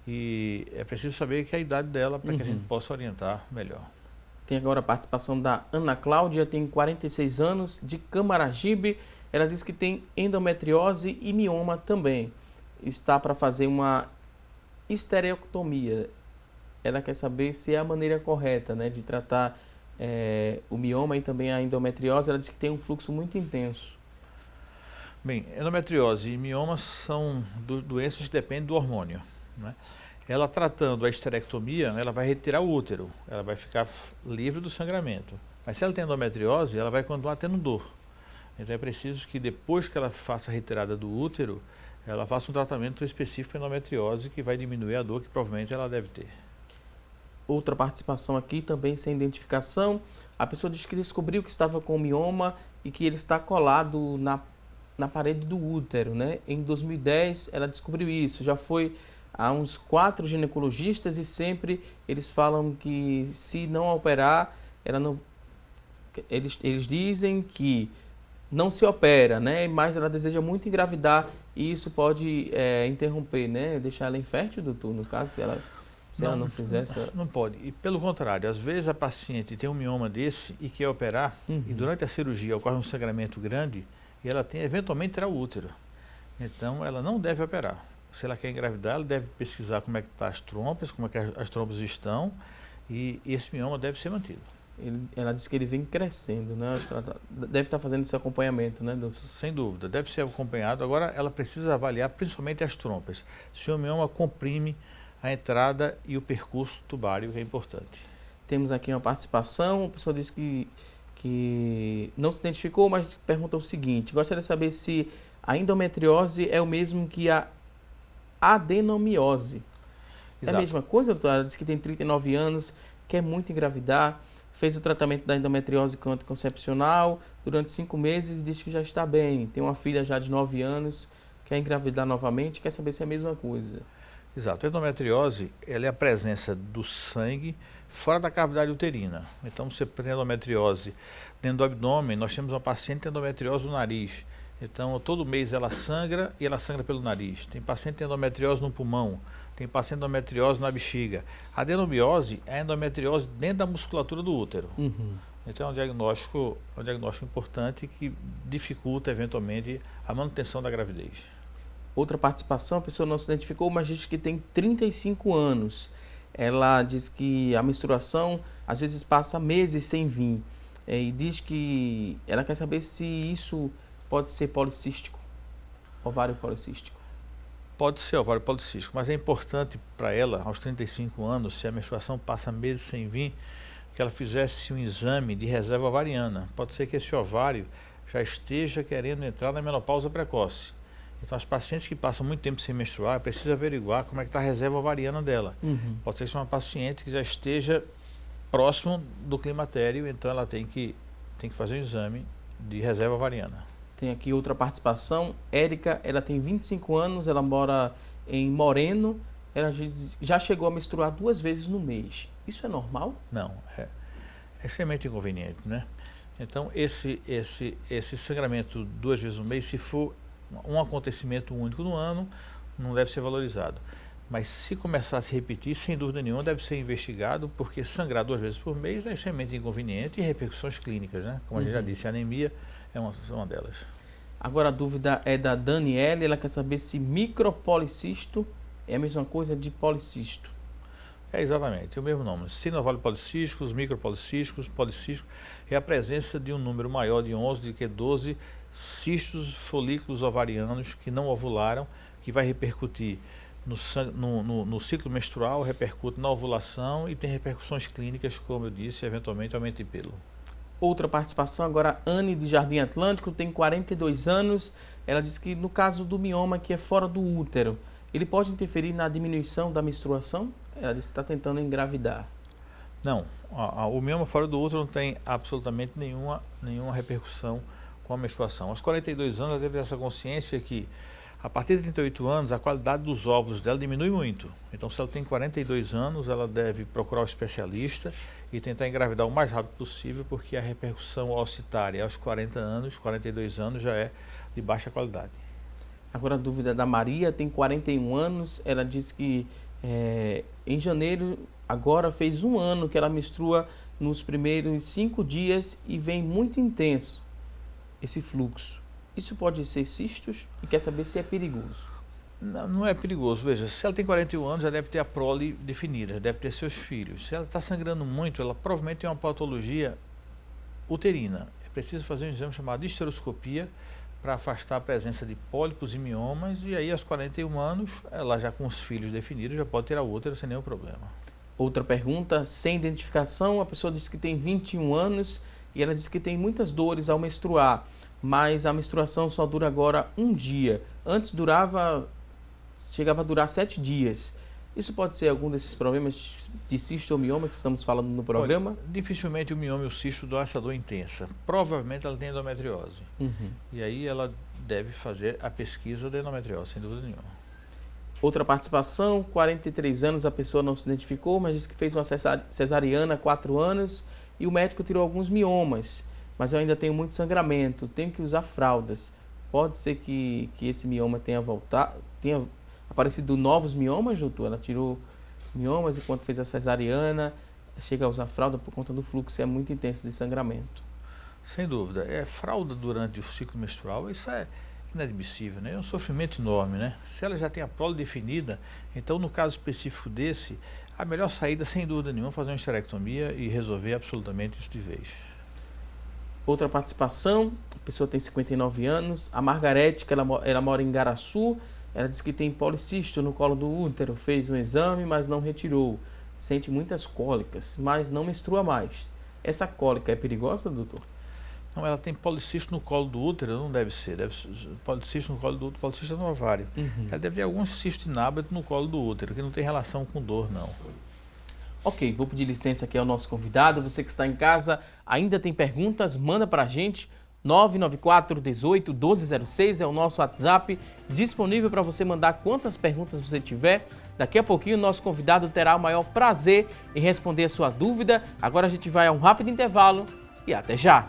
E é preciso saber que é a idade dela para que a gente possa orientar melhor. Tem agora a participação da Ana Cláudia, tem 46 anos, de Camaragibe. Ela diz que tem endometriose e mioma também. Está para fazer uma esterectomia. Ela quer saber se é a maneira correta, né, de tratar o mioma e também a endometriose. Ela diz que tem um fluxo muito intenso. Bem, endometriose e mioma são doenças que dependem do hormônio, né? Ela tratando a esterectomia, ela vai retirar o útero, ela vai ficar livre do sangramento. Mas se ela tem endometriose, ela vai continuar tendo dor. Então é preciso que depois que ela faça a retirada do útero, ela faça um tratamento específico para endometriose que vai diminuir a dor que provavelmente ela deve ter. Outra participação aqui, também sem identificação. A pessoa diz que descobriu que estava com mioma e que ele está colado na parede do útero, né? Em 2010 ela descobriu isso, já foi a uns 4 ginecologistas e sempre eles falam que se não operar, eles dizem que não se opera, né? Mas ela deseja muito engravidar e isso pode interromper, né? Deixar ela infértil, doutor, no caso, se ela não fizer essa... Não pode. E pelo contrário, às vezes a paciente tem um mioma desse e quer operar e durante a cirurgia ocorre um sangramento grande e ela eventualmente terá o útero. Então ela não deve operar. Se ela quer engravidar, ela deve pesquisar como é que estão as trompas, como é que as trompas estão e esse mioma deve ser mantido. Ela disse que ele vem crescendo, né? Acho que ela deve estar fazendo esse acompanhamento, né, doutor? Sem dúvida, deve ser acompanhado. Agora ela precisa avaliar principalmente as trompas. Se o mioma comprime a entrada e o percurso tubário, que é importante. Temos aqui uma participação, a pessoa disse que não se identificou, mas pergunta o seguinte: gostaria de saber se a endometriose é o mesmo que a adenomiose. Exato. É a mesma coisa, doutor? Ela disse que tem 39 anos, quer muito engravidar, fez o tratamento da endometriose com anticoncepcional durante 5 meses e disse que já está bem. Tem uma filha já de 9 anos, quer engravidar novamente, quer saber se é a mesma coisa. Exato. A endometriose ela é a presença do sangue fora da cavidade uterina. Então, você tem endometriose dentro do abdômen, nós temos uma paciente com endometriose no nariz. Então, todo mês ela sangra e ela sangra pelo nariz. Tem paciente que tem endometriose no pulmão, tem paciente com endometriose na bexiga. A adenomiose é a endometriose dentro da musculatura do útero. Então, é um diagnóstico importante que dificulta, eventualmente, a manutenção da gravidez. Outra participação, a pessoa não se identificou, mas diz que tem 35 anos. Ela diz que a menstruação, às vezes, passa meses sem vir. E diz que ela quer saber se isso pode ser policístico, ovário policístico. Pode ser ovário policístico, mas é importante para ela, aos 35 anos, se a menstruação passa meses sem vir, que ela fizesse um exame de reserva ovariana. Pode ser que esse ovário já esteja querendo entrar na menopausa precoce. Então, as pacientes que passam muito tempo sem menstruar, precisa averiguar como é que está a reserva ovariana dela. Pode ser que seja uma paciente que já esteja próximo do climatério, então ela tem que fazer um exame de reserva ovariana. Tem aqui outra participação. Érica, ela tem 25 anos, ela mora em Moreno, ela já chegou a menstruar 2 vezes no mês. Isso é normal? Não, é extremamente inconveniente, né? Então, esse sangramento 2 vezes no mês, se for um acontecimento único no ano, não deve ser valorizado. Mas se começar a se repetir, sem dúvida nenhuma, deve ser investigado, porque sangrar 2 vezes por mês é extremamente inconveniente e repercussões clínicas, né? Como a gente já disse, a anemia é uma delas. Agora a dúvida é da Daniela, ela quer saber se micropolicisto é a mesma coisa de policisto. É exatamente, é o mesmo nome. Sinovário policísticos, micropolicísticos, policísticos, é a presença de um número maior de 11 do que 12 cistos folículos ovarianos que não ovularam, que vai repercutir no ciclo menstrual, repercute na ovulação e tem repercussões clínicas, como eu disse, eventualmente aumento de pelo. Outra participação agora, Anne de Jardim Atlântico, tem 42 anos, ela diz que no caso do mioma que é fora do útero, ele pode interferir na diminuição da menstruação? Ela disse que está tentando engravidar. Não, o mioma fora do útero não tem absolutamente nenhuma repercussão com a menstruação. Aos 42 anos ela deve ter essa consciência que a partir de 38 anos a qualidade dos óvulos dela diminui muito. Então, se ela tem 42 anos, ela deve procurar um especialista e tentar engravidar o mais rápido possível, porque a repercussão ocitária aos 40 anos, 42 anos já é de baixa qualidade. Agora a dúvida da Maria, tem 41 anos, ela diz que em janeiro, agora fez 1 ano que ela menstrua nos primeiros 5 dias e vem muito intenso esse fluxo. Isso pode ser cistos e quer saber se é perigoso. Não é perigoso. Veja, se ela tem 41 anos, já deve ter a prole definida, deve ter seus filhos. Se ela está sangrando muito, ela provavelmente tem uma patologia uterina. É preciso fazer um exame chamado histeroscopia para afastar a presença de pólipos e miomas, e aí aos 41 anos, ela já com os filhos definidos, já pode ter a útero sem nenhum problema. Outra pergunta, sem identificação, a pessoa diz que tem 21 anos e ela diz que tem muitas dores ao menstruar, mas a menstruação só dura agora 1 dia. Antes chegava a durar 7 dias. Isso pode ser algum desses problemas de cisto ou mioma que estamos falando no programa? Olha, dificilmente o mioma e o cisto dão essa dor intensa. Provavelmente ela tem endometriose. E aí ela deve fazer a pesquisa da endometriose, sem dúvida nenhuma. Outra participação, 43 anos, a pessoa não se identificou, mas disse que fez uma cesariana há 4 anos e o médico tirou alguns miomas, mas eu ainda tenho muito sangramento, tenho que usar fraldas. Pode ser que esse mioma tenha aparecido novos miomas, doutor? Ela tirou miomas enquanto fez a cesariana, chega a usar fralda por conta do fluxo, é muito intenso de sangramento. Sem dúvida. Fralda durante o ciclo menstrual, isso é inadmissível, né? É um sofrimento enorme, né? Se ela já tem a prole definida, então no caso específico desse, a melhor saída, sem dúvida nenhuma, é fazer uma histerectomia e resolver absolutamente isso de vez. Outra participação, a pessoa tem 59 anos, a Margarete, que ela mora em Garaçu, ela diz que tem policisto no colo do útero, fez um exame, mas não retirou. Sente muitas cólicas, mas não menstrua mais. Essa cólica é perigosa, doutor? Não, ela tem policisto no colo do útero, não deve ser. Policisto no colo do útero, policisto no ovário. Ela deve ter algum cisto inábito no colo do útero, que não tem relação com dor, não. Ok, vou pedir licença aqui ao nosso convidado. Você que está em casa, ainda tem perguntas, manda para a gente. 994 18 1206 é o nosso WhatsApp, disponível para você mandar quantas perguntas você tiver. Daqui a pouquinho o nosso convidado terá o maior prazer em responder a sua dúvida. Agora a gente vai a um rápido intervalo e até já!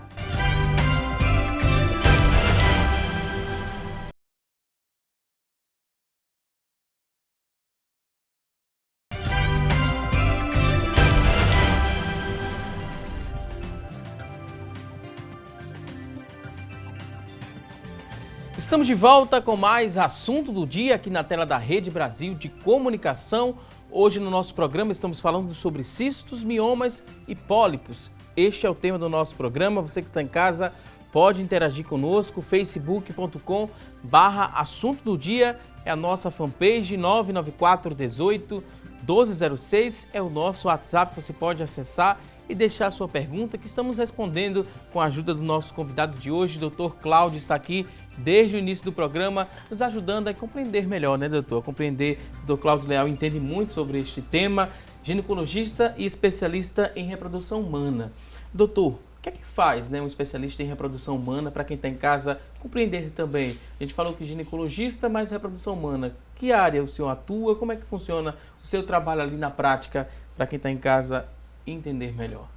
Estamos de volta com mais assunto do dia aqui na tela da Rede Brasil de Comunicação. Hoje no nosso programa estamos falando sobre cistos, miomas e pólipos. Este é o tema do nosso programa. Você que está em casa pode interagir conosco. facebook.com/assunto do dia é a nossa fanpage. 99418-1206 é o nosso WhatsApp. Você pode acessar e deixar a sua pergunta, que estamos respondendo com a ajuda do nosso convidado de hoje. Dr. Cláudio está aqui desde o início do programa, nos ajudando a compreender melhor, né, doutor? A compreender. O Dr. Cláudio Leal entende muito sobre este tema, ginecologista e especialista em reprodução humana. Doutor, o que é que faz, né, um especialista em reprodução humana, para quem está em casa compreender também? A gente falou que ginecologista, mas reprodução humana. Que área o senhor atua? Como é que funciona o seu trabalho ali na prática, para quem está em casa entender melhor?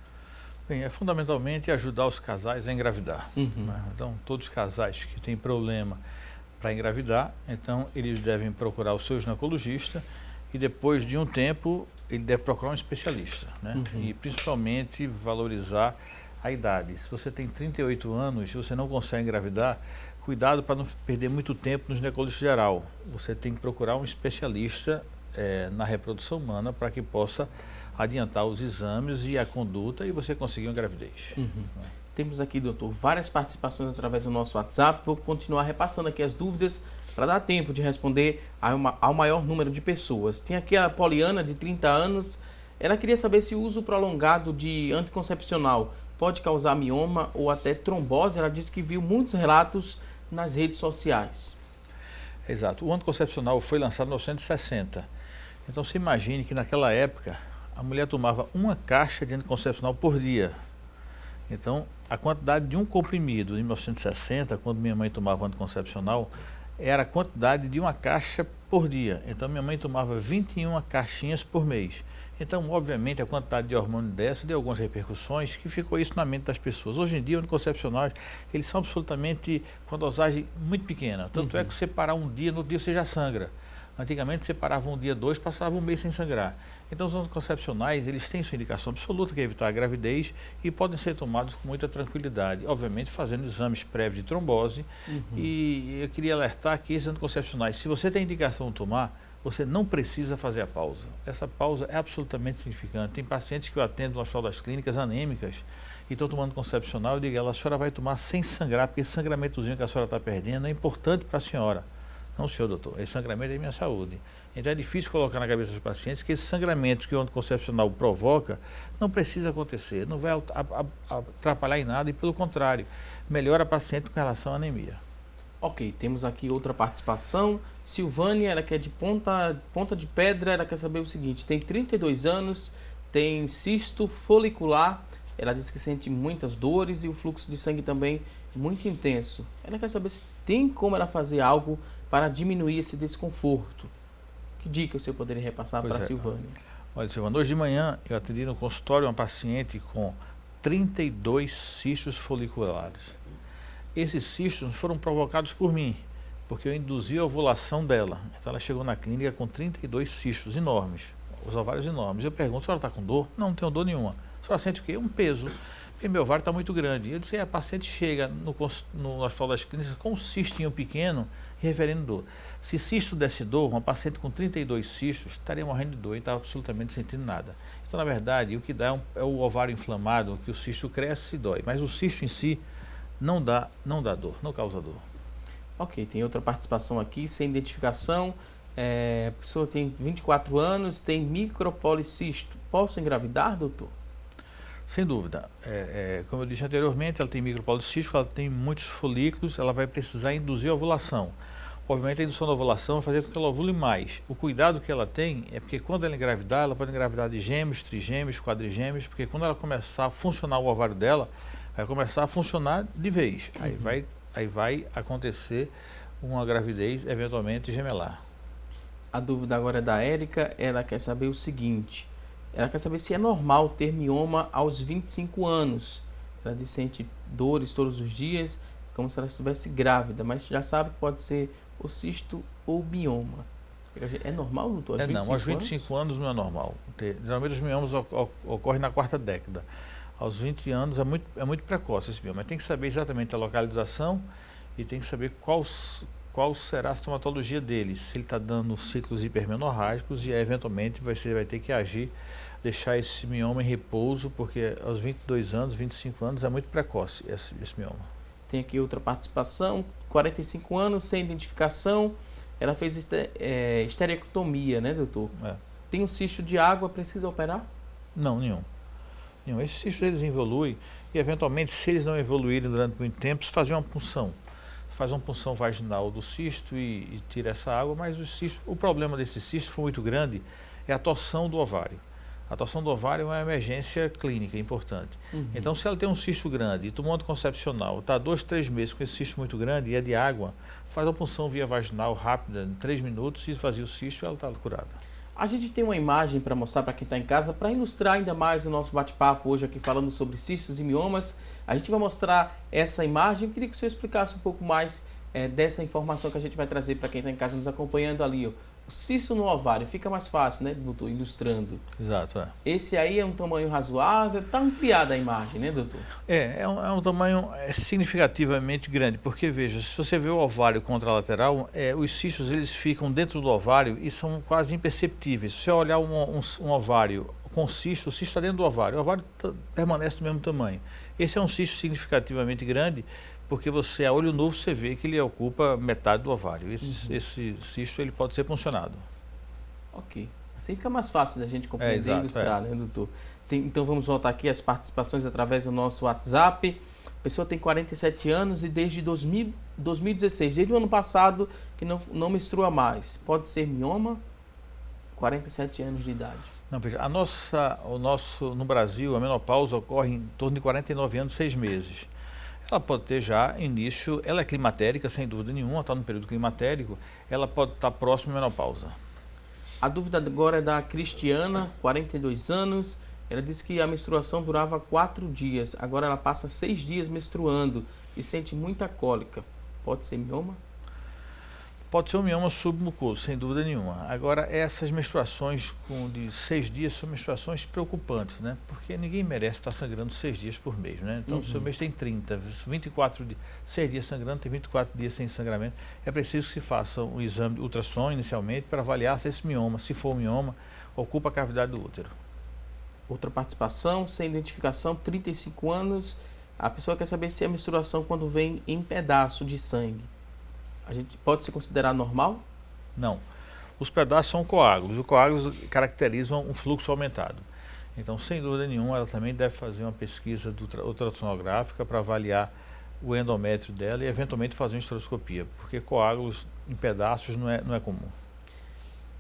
Bem, é fundamentalmente ajudar os casais a engravidar. Né? Então, todos os casais que têm problema para engravidar, então eles devem procurar o seu ginecologista e depois de um tempo ele deve procurar um especialista, né? E principalmente valorizar a idade. Se você tem 38 anos e você não consegue engravidar, cuidado para não perder muito tempo no ginecologista geral. Você tem que procurar um especialista na reprodução humana para que possa adiantar os exames e a conduta e você conseguir uma gravidez. Temos aqui, doutor, várias participações através do nosso WhatsApp. Vou continuar repassando aqui as dúvidas para dar tempo de responder ao maior número de pessoas. Tem aqui a Poliana, de 30 anos. Ela queria saber se o uso prolongado de anticoncepcional pode causar mioma ou até trombose. Ela disse que viu muitos relatos nas redes sociais. Exato. O anticoncepcional foi lançado em 1960. Então, você imagine que naquela época a mulher tomava uma caixa de anticoncepcional por dia. Então, a quantidade de um comprimido em 1960, quando minha mãe tomava anticoncepcional, era a quantidade de uma caixa por dia. Então, minha mãe tomava 21 caixinhas por mês. Então, obviamente, a quantidade de hormônio dessa deu algumas repercussões que ficou isso na mente das pessoas. Hoje em dia, os anticoncepcionais, eles são absolutamente com a dosagem muito pequena. Tanto é que você parar um dia, no outro dia você já sangra. Antigamente, você parava um dia, dois, passava um mês sem sangrar. Então, os anticoncepcionais, eles têm sua indicação absoluta, que é evitar a gravidez, e podem ser tomados com muita tranquilidade. Obviamente, fazendo exames prévios de trombose. E eu queria alertar que esses anticoncepcionais, se você tem indicação de tomar, você não precisa fazer a pausa. Essa pausa é absolutamente significante. Tem pacientes que eu atendo no Hospital das Clínicas, anêmicas, e estão tomando anticoncepcional. Eu digo a ela, a senhora vai tomar sem sangrar, porque esse sangramentozinho que a senhora está perdendo é importante para a senhora. Não, senhor doutor, esse sangramento é minha saúde. Então é difícil colocar na cabeça dos pacientes que esse sangramento que o anticoncepcional provoca não precisa acontecer, não vai atrapalhar em nada e, pelo contrário, melhora a paciente com relação à anemia. Ok, temos aqui outra participação. Silvânia, ela que é de Ponta de Pedra, ela quer saber o seguinte: tem 32 anos, tem cisto folicular, ela diz que sente muitas dores e o fluxo de sangue também muito intenso. Ela quer saber se tem como ela fazer algo para diminuir esse desconforto. Que dica o senhor poderia repassar para a Silvânia? Olha, Silvânia, hoje de manhã eu atendi no consultório uma paciente com 32 cistos foliculares. Esses cistos foram provocados por mim, porque eu induzi a ovulação dela. Então ela chegou na clínica com 32 cistos enormes, os ovários enormes. Eu pergunto, a senhora está com dor? Não tenho dor nenhuma. A senhora sente o quê? Um peso. Porque meu ovário está muito grande. Eu disse, a paciente chega no Hospital das Clínicas com um cistinho pequeno e referindo dor. Se cisto desse dor, uma paciente com 32 cistos estaria morrendo de dor e estava absolutamente sentindo nada. Então, na verdade, o que dá é o ovário inflamado, que o cisto cresce e dói. Mas o cisto em si não dá dor, não causa dor. Ok, tem outra participação aqui, sem identificação. A pessoa tem 24 anos, tem micropolicisto. Posso engravidar, doutor? Sem dúvida. Como eu disse anteriormente, ela tem micropolicístico, ela tem muitos folículos, ela vai precisar induzir a ovulação. Obviamente, a indução da ovulação vai fazer com que ela ovule mais. O cuidado que ela tem é porque quando ela engravidar, ela pode engravidar de gêmeos, trigêmeos, quadrigêmeos, porque quando ela começar a funcionar o ovário dela, vai começar a funcionar de vez. Aí vai acontecer uma gravidez, eventualmente, gemelar. A dúvida agora é da Érica, ela quer saber o seguinte: ela quer saber se é normal ter mioma aos 25 anos. Ela diz que sente dores todos os dias, como se ela estivesse grávida, mas já sabe que pode ser o cisto ou mioma. É normal, doutor? Não, aos 25 anos não é normal. Geralmente os miomas ocorrem na quarta década. Aos 20 anos é muito precoce esse mioma, mas tem que saber exatamente a localização e tem que saber qual será a sintomatologia dele, se ele está dando ciclos hipermenorrágicos e eventualmente você vai ter que agir, deixar esse mioma em repouso, porque aos 22 anos, 25 anos é muito precoce esse mioma. Tem aqui outra participação, 45 anos, sem identificação, ela fez esterectomia, né, doutor? É. Tem um cisto de água, precisa operar? Não, nenhum. Esses cistos eles evoluem e eventualmente, se eles não evoluírem durante muito tempo, se fazer uma punção. Faz uma punção vaginal do cisto e tira essa água, mas o problema desse cisto foi muito grande, é a torção do ovário. A torção do ovário é uma emergência clínica importante. Então, se ela tem um cisto grande e tomou anticoncepcional, está 2, 3 meses com esse cisto muito grande e é de água, faz uma punção via vaginal rápida, em 3 minutos, e esvazia o cisto e ela está curada. A gente tem uma imagem para mostrar para quem está em casa, para ilustrar ainda mais o nosso bate-papo hoje aqui falando sobre cistos e miomas. A gente vai mostrar essa imagem. Eu queria que o senhor explicasse um pouco mais dessa informação que a gente vai trazer para quem está em casa nos acompanhando ali. Ó. O cisto no ovário fica mais fácil, né, doutor? Ilustrando. Exato, é. Esse aí é um tamanho razoável, está ampliada a imagem, né, doutor? É um tamanho significativamente grande, porque veja, se você vê o ovário contralateral, os cistos eles ficam dentro do ovário e são quase imperceptíveis. Se você olhar um ovário com cisto, o cisto está dentro do ovário, o ovário permanece do mesmo tamanho. Esse é um cisto significativamente grande, porque você, a olho nu, você vê que ele ocupa metade do ovário. Esse cisto ele pode ser puncionado. Ok. Assim fica mais fácil da gente compreender exato, e ilustrar, né, doutor? Então vamos voltar aqui às participações através do nosso WhatsApp. A pessoa tem 47 anos e desde 2016, desde o ano passado, que não menstrua mais. Pode ser mioma? 47 anos de idade. Não, veja, no Brasil, a menopausa ocorre em torno de 49 anos, 6 meses. Ela pode ter já início, ela é climatérica, sem dúvida nenhuma, está no período climatérico, ela pode estar próxima à menopausa. A dúvida agora é da Cristiana, 42 anos. Ela disse que a menstruação durava 4 dias, agora ela passa 6 dias menstruando e sente muita cólica. Pode ser mioma? Pode ser um mioma submucoso, sem dúvida nenhuma. Agora, essas menstruações de 6 dias são menstruações preocupantes, né? Porque ninguém merece estar sangrando 6 dias por mês, né? Então, o seu mês tem 30, 24 dias, 6 dias sangrando, tem 24 dias sem sangramento. É preciso que se faça um exame de ultrassom inicialmente para avaliar se esse mioma, se for um mioma, ocupa a cavidade do útero. Outra participação, sem identificação, 35 anos. A pessoa quer saber se a menstruação quando vem em pedaço de sangue. A gente pode se considerar normal? Não. Os pedaços são coágulos. Os coágulos caracterizam um fluxo aumentado. Então, sem dúvida nenhuma, ela também deve fazer uma pesquisa ultrassonográfica para avaliar o endométrio dela e, eventualmente, fazer uma esteroscopia, porque coágulos em pedaços não é comum.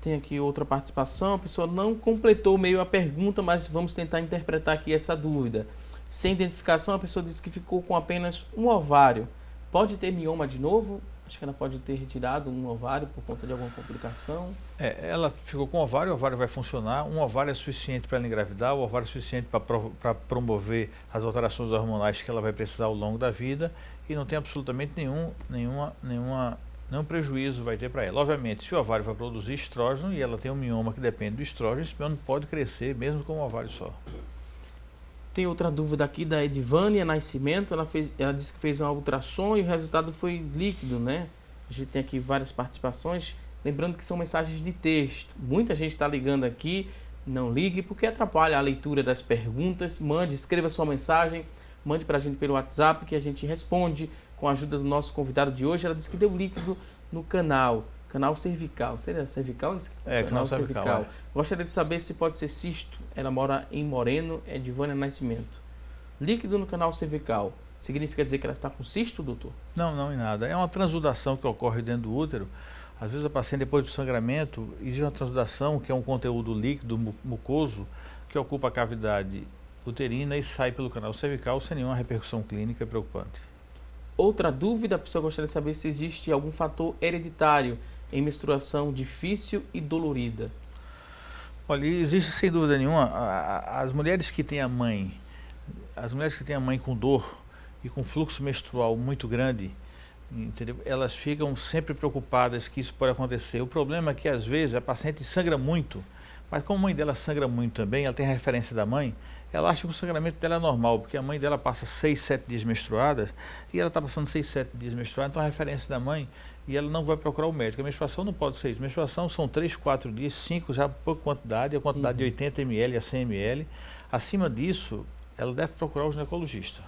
Tem aqui outra participação. A pessoa não completou meio a pergunta, mas vamos tentar interpretar aqui essa dúvida. Sem identificação, a pessoa disse que ficou com apenas um ovário. Pode ter mioma de novo? Acho que ela pode ter retirado um ovário por conta de alguma complicação. Ela ficou com o ovário vai funcionar. Um ovário é suficiente para ela engravidar, o ovário é suficiente para promover as alterações hormonais que ela vai precisar ao longo da vida e não tem absolutamente nenhum prejuízo vai ter para ela. Obviamente, se o ovário vai produzir estrógeno e ela tem um mioma que depende do estrógeno, esse mioma pode crescer mesmo com um ovário só. Tem outra dúvida aqui da Edvânia Nascimento. Ela disse que fez um ultrassom e o resultado foi líquido, né? A gente tem aqui várias participações. Lembrando que são mensagens de texto. Muita gente está ligando aqui. Não ligue porque atrapalha a leitura das perguntas. Escreva sua mensagem. Mande para a gente pelo WhatsApp que a gente responde com a ajuda do nosso convidado de hoje. Ela disse que deu líquido no canal cervical. Seria cervical? Canal cervical. Gostaria de saber se pode ser cisto. Ela mora em Moreno, Edvânia Nascimento. Líquido no canal cervical. Significa dizer que ela está com cisto, doutor? Não, em nada. É uma transsudação que ocorre dentro do útero. Às vezes a paciente, depois do sangramento, existe uma transsudação, que é um conteúdo líquido, mucoso, que ocupa a cavidade uterina e sai pelo canal cervical sem nenhuma repercussão clínica preocupante. Outra dúvida, a pessoa gostaria de saber se existe algum fator hereditário em menstruação difícil e dolorida. Olha, existe sem dúvida nenhuma. As mulheres que têm a mãe com dor e com fluxo menstrual muito grande, entendeu? Elas ficam sempre preocupadas que isso pode acontecer. O problema é que às vezes a paciente sangra muito, mas como a mãe dela sangra muito também, ela tem a referência da mãe, ela acha que o sangramento dela é normal, porque a mãe dela passa 6, 7 dias menstruada e ela está passando 6, 7 dias menstruada, então a referência da mãe, e ela não vai procurar o médico. A menstruação não pode ser isso. A menstruação são 3, 4 dias, 5 já pouca quantidade, a quantidade de 80 ml a 100 ml. Acima disso, ela deve procurar o ginecologista.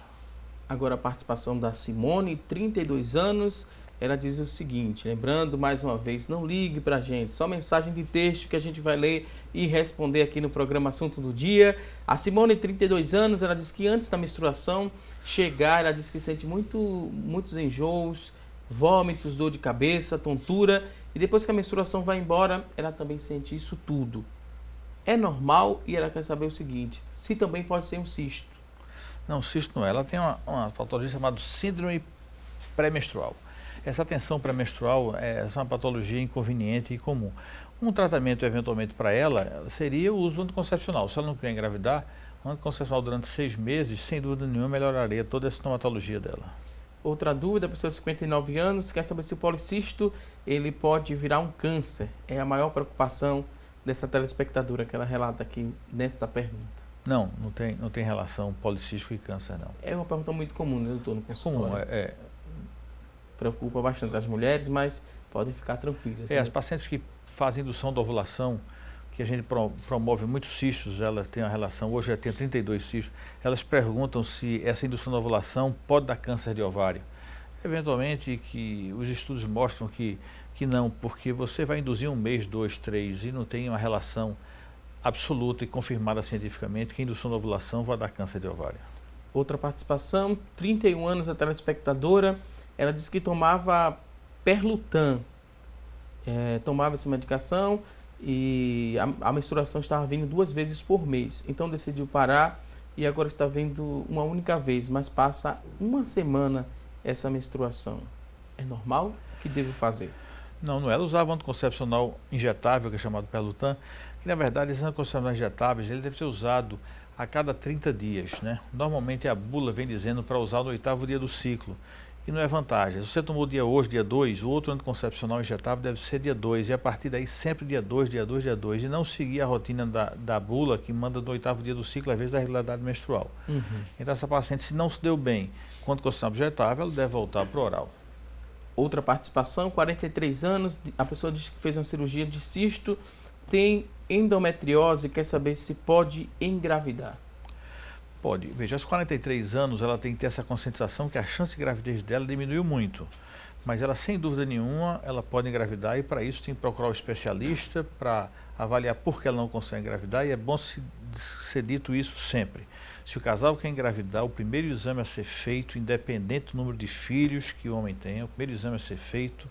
Agora a participação da Simone, 32 anos, ela diz o seguinte, lembrando mais uma vez, não ligue pra gente, só mensagem de texto que a gente vai ler e responder aqui no programa Assunto do Dia. A Simone, 32 anos, ela diz que antes da menstruação chegar, ela diz que sente muitos enjoos, vômitos, dor de cabeça, tontura, e depois que a menstruação vai embora, ela também sente isso tudo. É normal e ela quer saber o seguinte, se também pode ser um cisto. Não, cisto não é. Ela tem uma patologia chamada síndrome pré-menstrual. Essa tensão pré-menstrual é uma patologia inconveniente e comum. Um tratamento, eventualmente, para ela seria o uso do anticoncepcional. Se ela não quer engravidar, o anticoncepcional durante 6 meses, sem dúvida nenhuma, melhoraria toda a sintomatologia dela. Outra dúvida, a pessoa de 59 anos, quer saber se o policisto ele pode virar um câncer. É a maior preocupação dessa telespectadora que ela relata aqui nesta pergunta. Não tem relação policístico e câncer, não. É uma pergunta muito comum, né, doutor? No consultório. Comum, Preocupa bastante as mulheres, mas podem ficar tranquilas. As pacientes que fazem indução da ovulação, que a gente promove muitos cistos, elas têm uma relação, hoje já tem 32 cistos, elas perguntam se essa indução da ovulação pode dar câncer de ovário. Eventualmente, que os estudos mostram que não, porque você vai induzir 1 mês, 2, 3 e não tem uma relação absoluta e confirmada cientificamente que a indução da ovulação vai dar câncer de ovário. Outra participação, 31 anos, a telespectadora, ela disse que tomava Perlutan, tomava essa medicação e a menstruação estava vindo 2 vezes por mês, então decidiu parar e agora está vindo uma única vez, mas passa 1 semana essa menstruação. É normal? O que devo fazer? Não é. Ela usava um anticoncepcional injetável, que é chamado Perlutan, que na verdade esses anticoncepcionais injetáveis ele deve ser usado a cada 30 dias, né? Normalmente a bula vem dizendo para usar no 8º dia do ciclo, e não é vantagem. Se você tomou dia hoje, dia 2, o outro anticoncepcional injetável deve ser dia 2, e a partir daí sempre dia 2, dia 2, dia 2, e não seguir a rotina da bula que manda no 8º dia do ciclo, às vezes da regularidade menstrual. Então essa paciente, se não se deu bem com o anticoncepcional injetável, ela deve voltar para o oral. Outra participação, 43 anos, a pessoa diz que fez uma cirurgia de cisto, tem endometriose, quer saber se pode engravidar. Pode. Veja, aos 43 anos ela tem que ter essa conscientização que a chance de gravidez dela diminuiu muito. Mas ela, sem dúvida nenhuma, ela pode engravidar e para isso tem que procurar o especialista para avaliar por que ela não consegue engravidar, e é bom ser dito isso sempre. Se o casal quer engravidar, o primeiro exame a ser feito, independente do número de filhos que o homem tenha, o primeiro exame a ser feito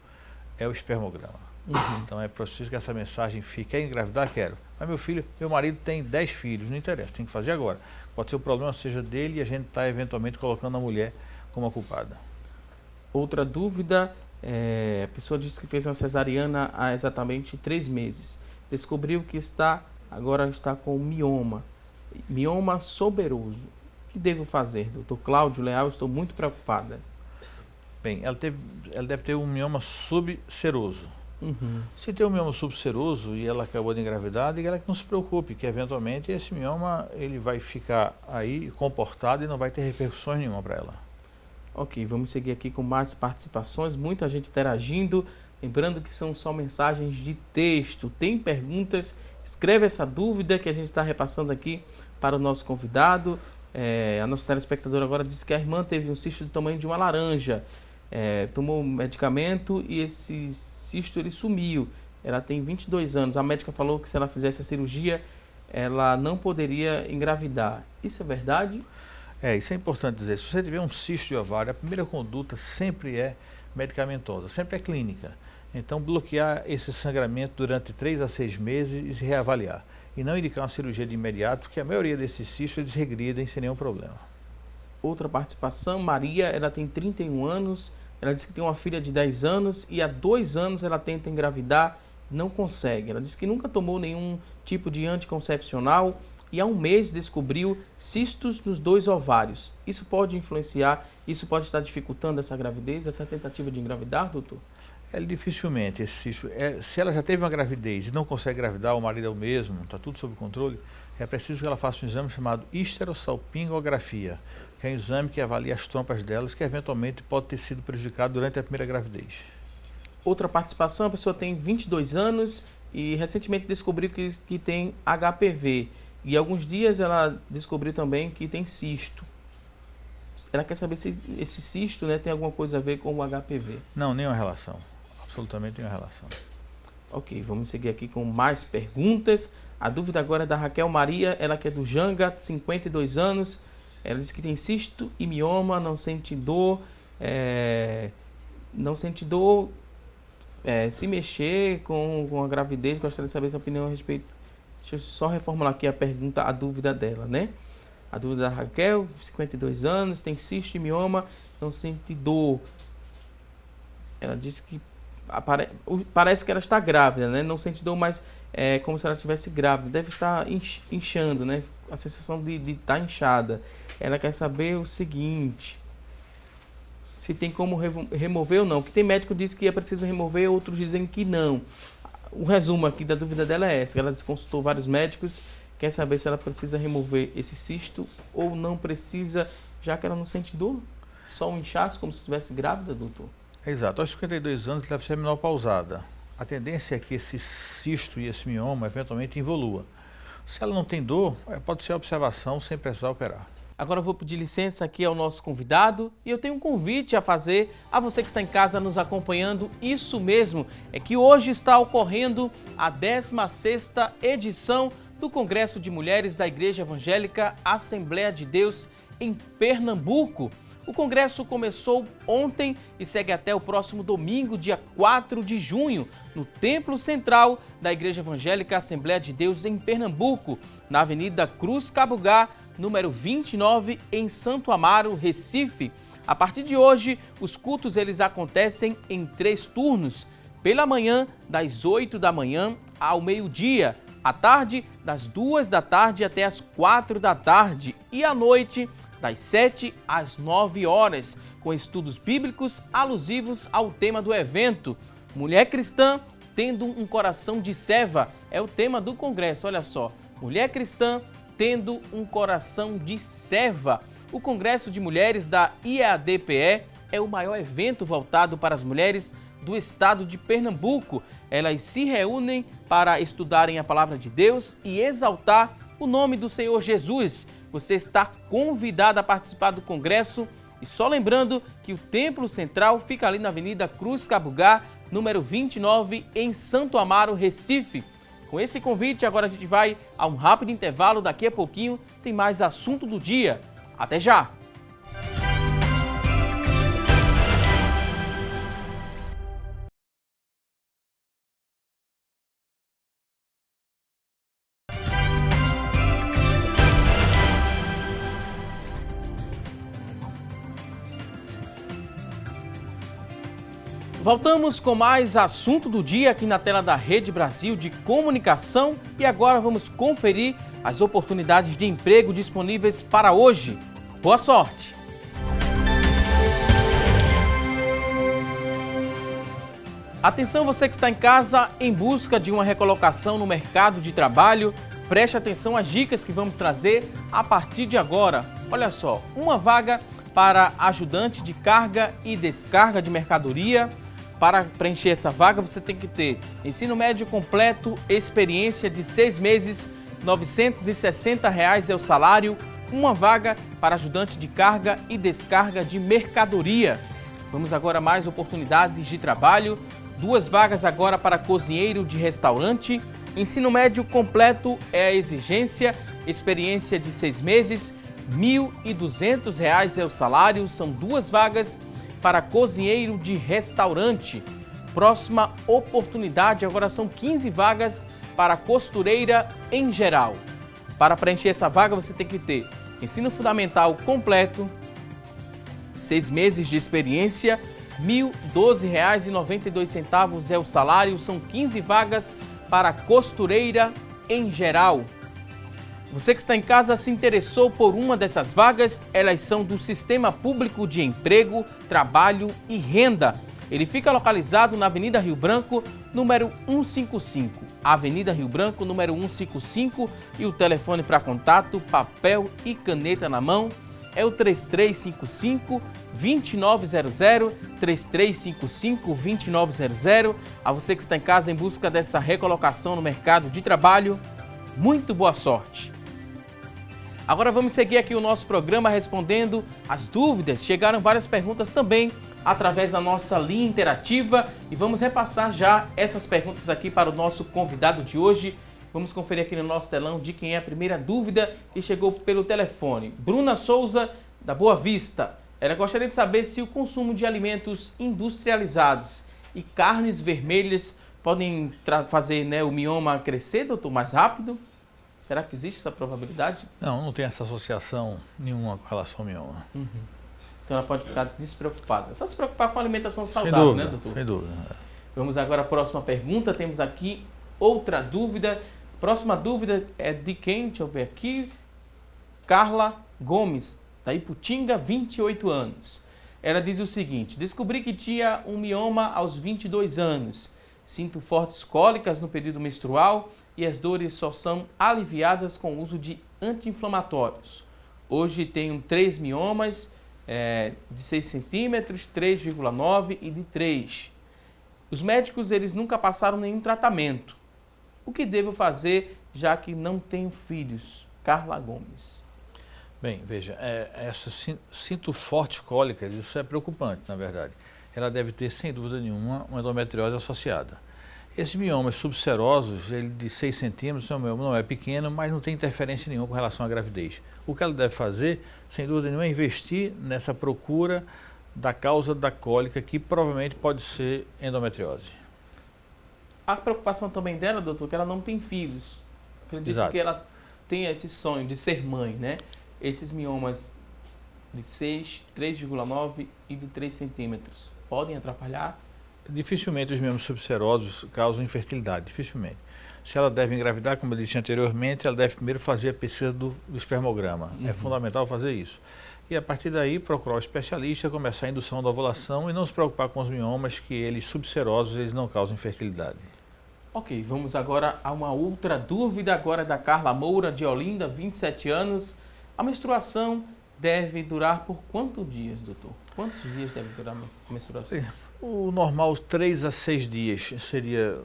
é o espermograma. Então é preciso que essa mensagem fique. Quer engravidar? Quero. Mas meu marido tem 10 filhos, não interessa, tem que fazer agora. Pode ser o problema seja dele e a gente está eventualmente colocando a mulher como a culpada. Outra dúvida, a pessoa disse que fez uma cesariana há exatamente 3 meses. Descobriu que agora está com mioma soberoso. O que devo fazer, doutor Cláudio Leal? Estou muito preocupada. Bem, ela deve ter um mioma subseroso. Se tem um mioma subseroso e ela acabou de engravidar, diga ela que não se preocupe, que eventualmente esse mioma ele vai ficar aí comportado e não vai ter repercussões nenhuma para ela. Ok, vamos seguir aqui com mais participações, muita gente interagindo, lembrando que são só mensagens de texto. Tem perguntas? Escreve essa dúvida que a gente está repassando aqui para o nosso convidado. A nossa telespectadora agora disse que a irmã teve um cisto do tamanho de uma laranja. Tomou medicamento e esse cisto ele sumiu. Ela tem 22 anos. A médica falou que se ela fizesse a cirurgia, ela não poderia engravidar. Isso é verdade? Isso é importante dizer. Se você tiver um cisto de ovário, a primeira conduta sempre é medicamentosa, sempre é clínica. Então, bloquear esse sangramento durante 3 a 6 meses e se reavaliar. E não indicar uma cirurgia de imediato, porque a maioria desses cistos eles regridem sem nenhum problema. Outra participação, Maria, ela tem 31 anos, ela disse que tem uma filha de 10 anos e há 2 anos ela tenta engravidar, não consegue. Ela disse que nunca tomou nenhum tipo de anticoncepcional e há 1 mês descobriu cistos nos 2 ovários. Isso pode influenciar, isso pode estar dificultando essa gravidez, essa tentativa de engravidar, doutor? Dificilmente esse cisto, se ela já teve uma gravidez e não consegue engravidar, o marido é o mesmo, está tudo sob controle, é preciso que ela faça um exame chamado histerosalpingografia, que é um exame que avalia as trompas delas, que eventualmente pode ter sido prejudicado durante a primeira gravidez. Outra participação, a pessoa tem 22 anos e recentemente descobriu que tem HPV. E há alguns dias ela descobriu também que tem cisto. Ela quer saber se esse cisto, né, tem alguma coisa a ver com o HPV. Não, nenhuma relação. Absolutamente nenhuma relação. Ok, vamos seguir aqui com mais perguntas. A dúvida agora é da Raquel Maria, ela que é do Janga, 52 anos. Ela diz que tem cisto e mioma, não sente dor, se mexer com a gravidez. Gostaria de saber sua opinião a respeito. Deixa eu só reformular aqui a pergunta, a dúvida dela, né? A dúvida da Raquel, 52 anos, tem cisto e mioma, não sente dor. Ela disse que parece que ela está grávida, né? Não sente dor, mas é como se ela estivesse grávida. Deve estar inchando, né? A sensação de estar inchada. Ela quer saber o seguinte: se tem como remover ou não. Que tem médico que diz que é preciso remover, outros dizem que não. O resumo aqui da dúvida dela é essa: ela consultou vários médicos, quer saber se ela precisa remover esse cisto ou não precisa, já que ela não sente dor. Só um inchaço, como se estivesse grávida, doutor? Exato. Aos 52 anos, ela deve ser menopausada. A tendência é que esse cisto e esse mioma eventualmente evolua. Se ela não tem dor, pode ser observação sem precisar operar. Agora eu vou pedir licença aqui ao nosso convidado e eu tenho um convite a fazer a você que está em casa nos acompanhando. Isso mesmo, é que hoje está ocorrendo a 16ª edição do Congresso de Mulheres da Igreja Evangélica Assembleia de Deus em Pernambuco. O congresso começou ontem e segue até o próximo domingo, dia 4 de junho, no Templo Central da Igreja Evangélica Assembleia de Deus em Pernambuco, na Avenida Cruz Cabugá, número 29, em Santo Amaro, Recife. A partir de hoje, os cultos eles acontecem em 3 turnos. Pela manhã, das 8 da manhã ao meio-dia. À tarde, das 2 da tarde até as 4 da tarde. E à noite, das 7 às 9 horas, com estudos bíblicos alusivos ao tema do evento. Mulher cristã tendo um coração de serva é o tema do congresso, olha só. Mulher cristã tendo um coração de serva. O Congresso de Mulheres da IADPE é o maior evento voltado para as mulheres do estado de Pernambuco. Elas se reúnem para estudarem a palavra de Deus e exaltar o nome do Senhor Jesus. Você está convidado a participar do congresso e só lembrando que o Templo Central fica ali na Avenida Cruz Cabugá, número 29, em Santo Amaro, Recife. Com esse convite, agora a gente vai a um rápido intervalo. Daqui a pouquinho tem mais assunto do dia. Até já! Voltamos com mais assunto do dia aqui na tela da Rede Brasil de Comunicação e agora vamos conferir as oportunidades de emprego disponíveis para hoje. Boa sorte! Atenção você que está em casa em busca de uma recolocação no mercado de trabalho, preste atenção às dicas que vamos trazer a partir de agora. Olha só, uma vaga para ajudante de carga e descarga de mercadoria. Para preencher essa vaga, você tem que ter ensino médio completo, experiência de 6 meses, R$ 960 é o salário, uma vaga para ajudante de carga e descarga de mercadoria. Vamos agora a mais oportunidades de trabalho, 2 vagas agora para cozinheiro de restaurante, ensino médio completo é a exigência, experiência de 6 meses, R$ 1.200 é o salário, são 2 vagas para cozinheiro de restaurante. Próxima oportunidade, agora são 15 vagas para costureira em geral. Para preencher essa vaga, você tem que ter ensino fundamental completo, 6 meses de experiência, R$ 1.012,92 é o salário, são 15 vagas para costureira em geral. Você que está em casa se interessou por uma dessas vagas, elas são do Sistema Público de Emprego, Trabalho e Renda. Ele fica localizado na Avenida Rio Branco, número 155. Avenida Rio Branco, número 155, e o telefone para contato, papel e caneta na mão, é o 3355-2900, 3355-2900. A você que está em casa em busca dessa recolocação no mercado de trabalho, muito boa sorte. Agora vamos seguir aqui o nosso programa respondendo as dúvidas. Chegaram várias perguntas também através da nossa linha interativa e vamos repassar já essas perguntas aqui para o nosso convidado de hoje. Vamos conferir aqui no nosso telão de quem é a primeira dúvida que chegou pelo telefone. Bruna Souza, da Boa Vista. Ela gostaria de saber se o consumo de alimentos industrializados e carnes vermelhas podem fazer, né, o mioma crescer, doutor, mais rápido? Será que existe essa probabilidade? Não tem essa associação nenhuma com relação ao mioma. Uhum. Então ela pode ficar despreocupada. Só se preocupar com a alimentação saudável, sem dúvida, né, doutor? Sem dúvida. Vamos agora à próxima pergunta. Temos aqui outra dúvida. Próxima dúvida é de quem? Deixa eu ver aqui. Carla Gomes, da Iputinga, 28 anos. Ela diz o seguinte: descobri que tinha um mioma aos 22 anos. Sinto fortes cólicas no período menstrual e as dores só são aliviadas com o uso de anti-inflamatórios. Hoje tenho 3 miomas de 6 centímetros, 3,9 e de 3. Os médicos eles nunca passaram nenhum tratamento. O que devo fazer já que não tenho filhos? Carla Gomes. Bem, veja, sinto fortes cólicas, isso é preocupante, na verdade. Ela deve ter, sem dúvida nenhuma, uma endometriose associada. Esses miomas subserosos, ele de 6 centímetros, não é pequeno, mas não tem interferência nenhuma com relação à gravidez. O que ela deve fazer, sem dúvida nenhuma, é investir nessa procura da causa da cólica, que provavelmente pode ser endometriose. A preocupação também dela, doutor, que ela não tem filhos. Acredito Exato. que ela tenha esse sonho de ser mãe, né? Esses miomas de 6, 3,9 e de 3 centímetros podem atrapalhar? Dificilmente os miomas subserosos causam infertilidade, dificilmente. Se ela deve engravidar, como eu disse anteriormente, ela deve primeiro fazer a pesquisa do espermograma. É fundamental fazer isso. E a partir daí procurar o especialista, começar a indução da ovulação e não se preocupar com os miomas, que eles subserosos, eles não causam infertilidade. Ok, vamos agora a uma outra dúvida, agora da Carla Moura, de Olinda, 27 anos. A menstruação deve durar por quantos dias, doutor? Quantos dias deve durar a menstruação? O normal, 3 a 6 dias, seria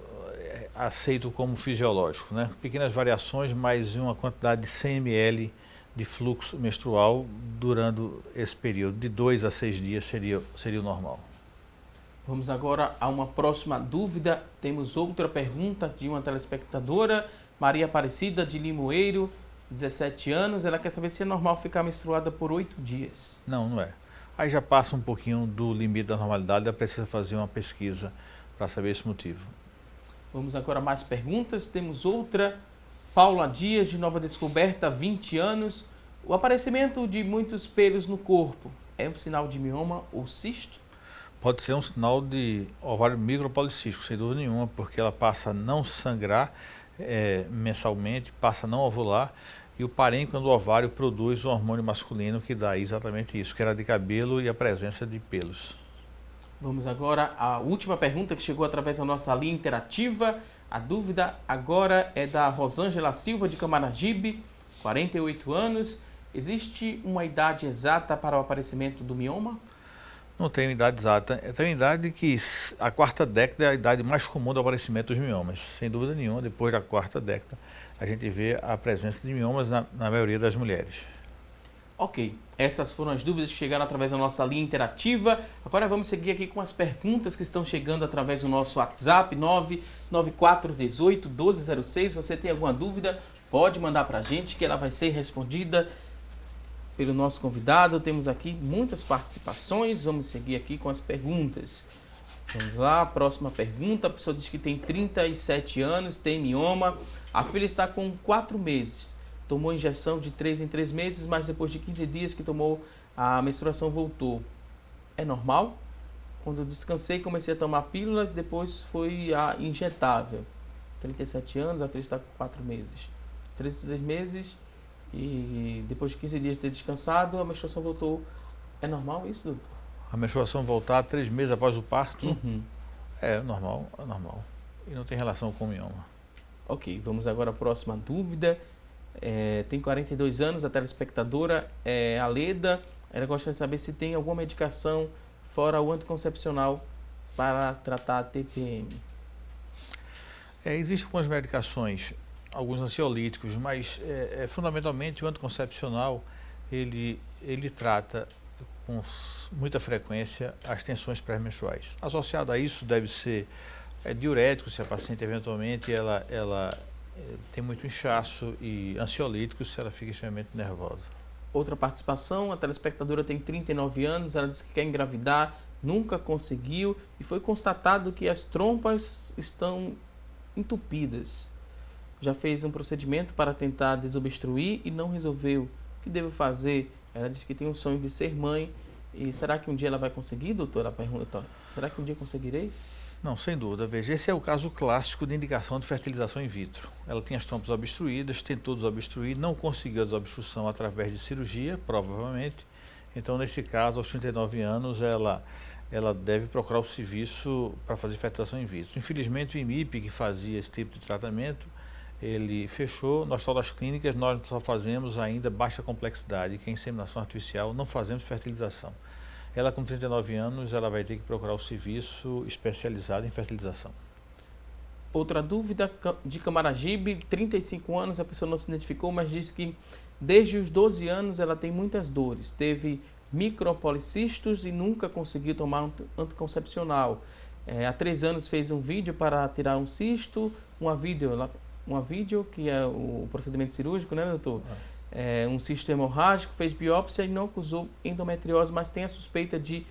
aceito como fisiológico, né? Pequenas variações, mas uma quantidade de 100 ml de fluxo menstrual durando esse período. De 2 a 6 dias seria o normal. Vamos agora a uma próxima dúvida. Temos outra pergunta de uma telespectadora, Maria Aparecida, de Limoeiro, 17 anos. Ela quer saber se é normal ficar menstruada por 8 dias. Não é. Aí já passa um pouquinho do limite da normalidade, ela precisa fazer uma pesquisa para saber esse motivo. Vamos agora a mais perguntas. Temos outra, Paula Dias, de Nova Descoberta, 20 anos. O aparecimento de muitos pelos no corpo é um sinal de mioma ou cisto? Pode ser um sinal de ovário micropolicístico, sem dúvida nenhuma, porque ela passa a não sangrar mensalmente, passa a não ovular, e o parênquima do ovário produz um hormônio masculino que dá exatamente isso, queda de cabelo e a presença de pelos. Vamos agora à última pergunta que chegou através da nossa linha interativa. A dúvida agora é da Rosângela Silva, de Camaragibe, 48 anos. Existe uma idade exata para o aparecimento do mioma? Não tem idade exata. Tem uma idade que a 4ª década é a idade mais comum do aparecimento dos miomas. Sem dúvida nenhuma, depois da 4ª década, a gente vê a presença de miomas na maioria das mulheres. Ok, essas foram as dúvidas que chegaram através da nossa linha interativa. Agora vamos seguir aqui com as perguntas que estão chegando através do nosso WhatsApp, 99418-1206. Se você tem alguma dúvida, pode mandar para a gente que ela vai ser respondida pelo nosso convidado. Temos aqui muitas participações, vamos seguir aqui com as perguntas. Vamos lá, próxima pergunta. A pessoa diz que tem 37 anos, tem mioma, a filha está com 4 meses. Tomou injeção de 3 em 3 meses, mas depois de 15 dias que tomou, a menstruação voltou. É normal? Quando eu descansei, comecei a tomar pílulas, depois foi a injetável. 37 anos, a filha está com 4 meses. 3 meses e depois de 15 dias de ter descansado, a menstruação voltou. É normal isso, doutor? A menstruação voltar 3 meses após o parto Uhum. é normal. E não tem relação com o mioma. Ok, vamos agora à próxima dúvida. Tem 42 anos, a telespectadora é Aleda. Ela gostaria de saber se tem alguma medicação fora o anticoncepcional para tratar a TPM. Existem algumas medicações, alguns ansiolíticos, mas fundamentalmente o anticoncepcional ele trata com muita frequência as tensões pré-menstruais. Associado a isso deve ser diurético, se a paciente eventualmente ela tem muito inchaço, e ansiolítico se ela fica extremamente nervosa. Outra participação, a telespectadora tem 39 anos, ela disse que quer engravidar, nunca conseguiu e foi constatado que as trompas estão entupidas. Já fez um procedimento para tentar desobstruir e não resolveu. O que devo fazer? Ela disse que tem um sonho de ser mãe. E será que um dia ela vai conseguir, doutora? Pergunta. Será que um dia conseguirei? Não, sem dúvida. Veja, esse é o caso clássico de indicação de fertilização in vitro. Ela tinha as trompas obstruídas, tentou desobstruir, não conseguiu a desobstrução através de cirurgia, provavelmente. Então, nesse caso, aos 39 anos, ela deve procurar o serviço para fazer fertilização in vitro. Infelizmente, o IMIP, que fazia esse tipo de tratamento, ele fechou. No Hospital das Clínicas, nós só fazemos ainda baixa complexidade, que é inseminação artificial, não fazemos fertilização. Ela, com 39 anos, ela vai ter que procurar o serviço especializado em fertilização. Outra dúvida de Camaragibe, 35 anos, a pessoa não se identificou, mas disse que desde os 12 anos ela tem muitas dores. Teve micropolicistos e nunca conseguiu tomar um anticoncepcional. Há 3 anos fez um vídeo para tirar um cisto, uma vídeo que é o procedimento cirúrgico, né, doutor? Um cisto hemorrágico, fez biópsia e não acusou endometriose, mas tem a suspeita de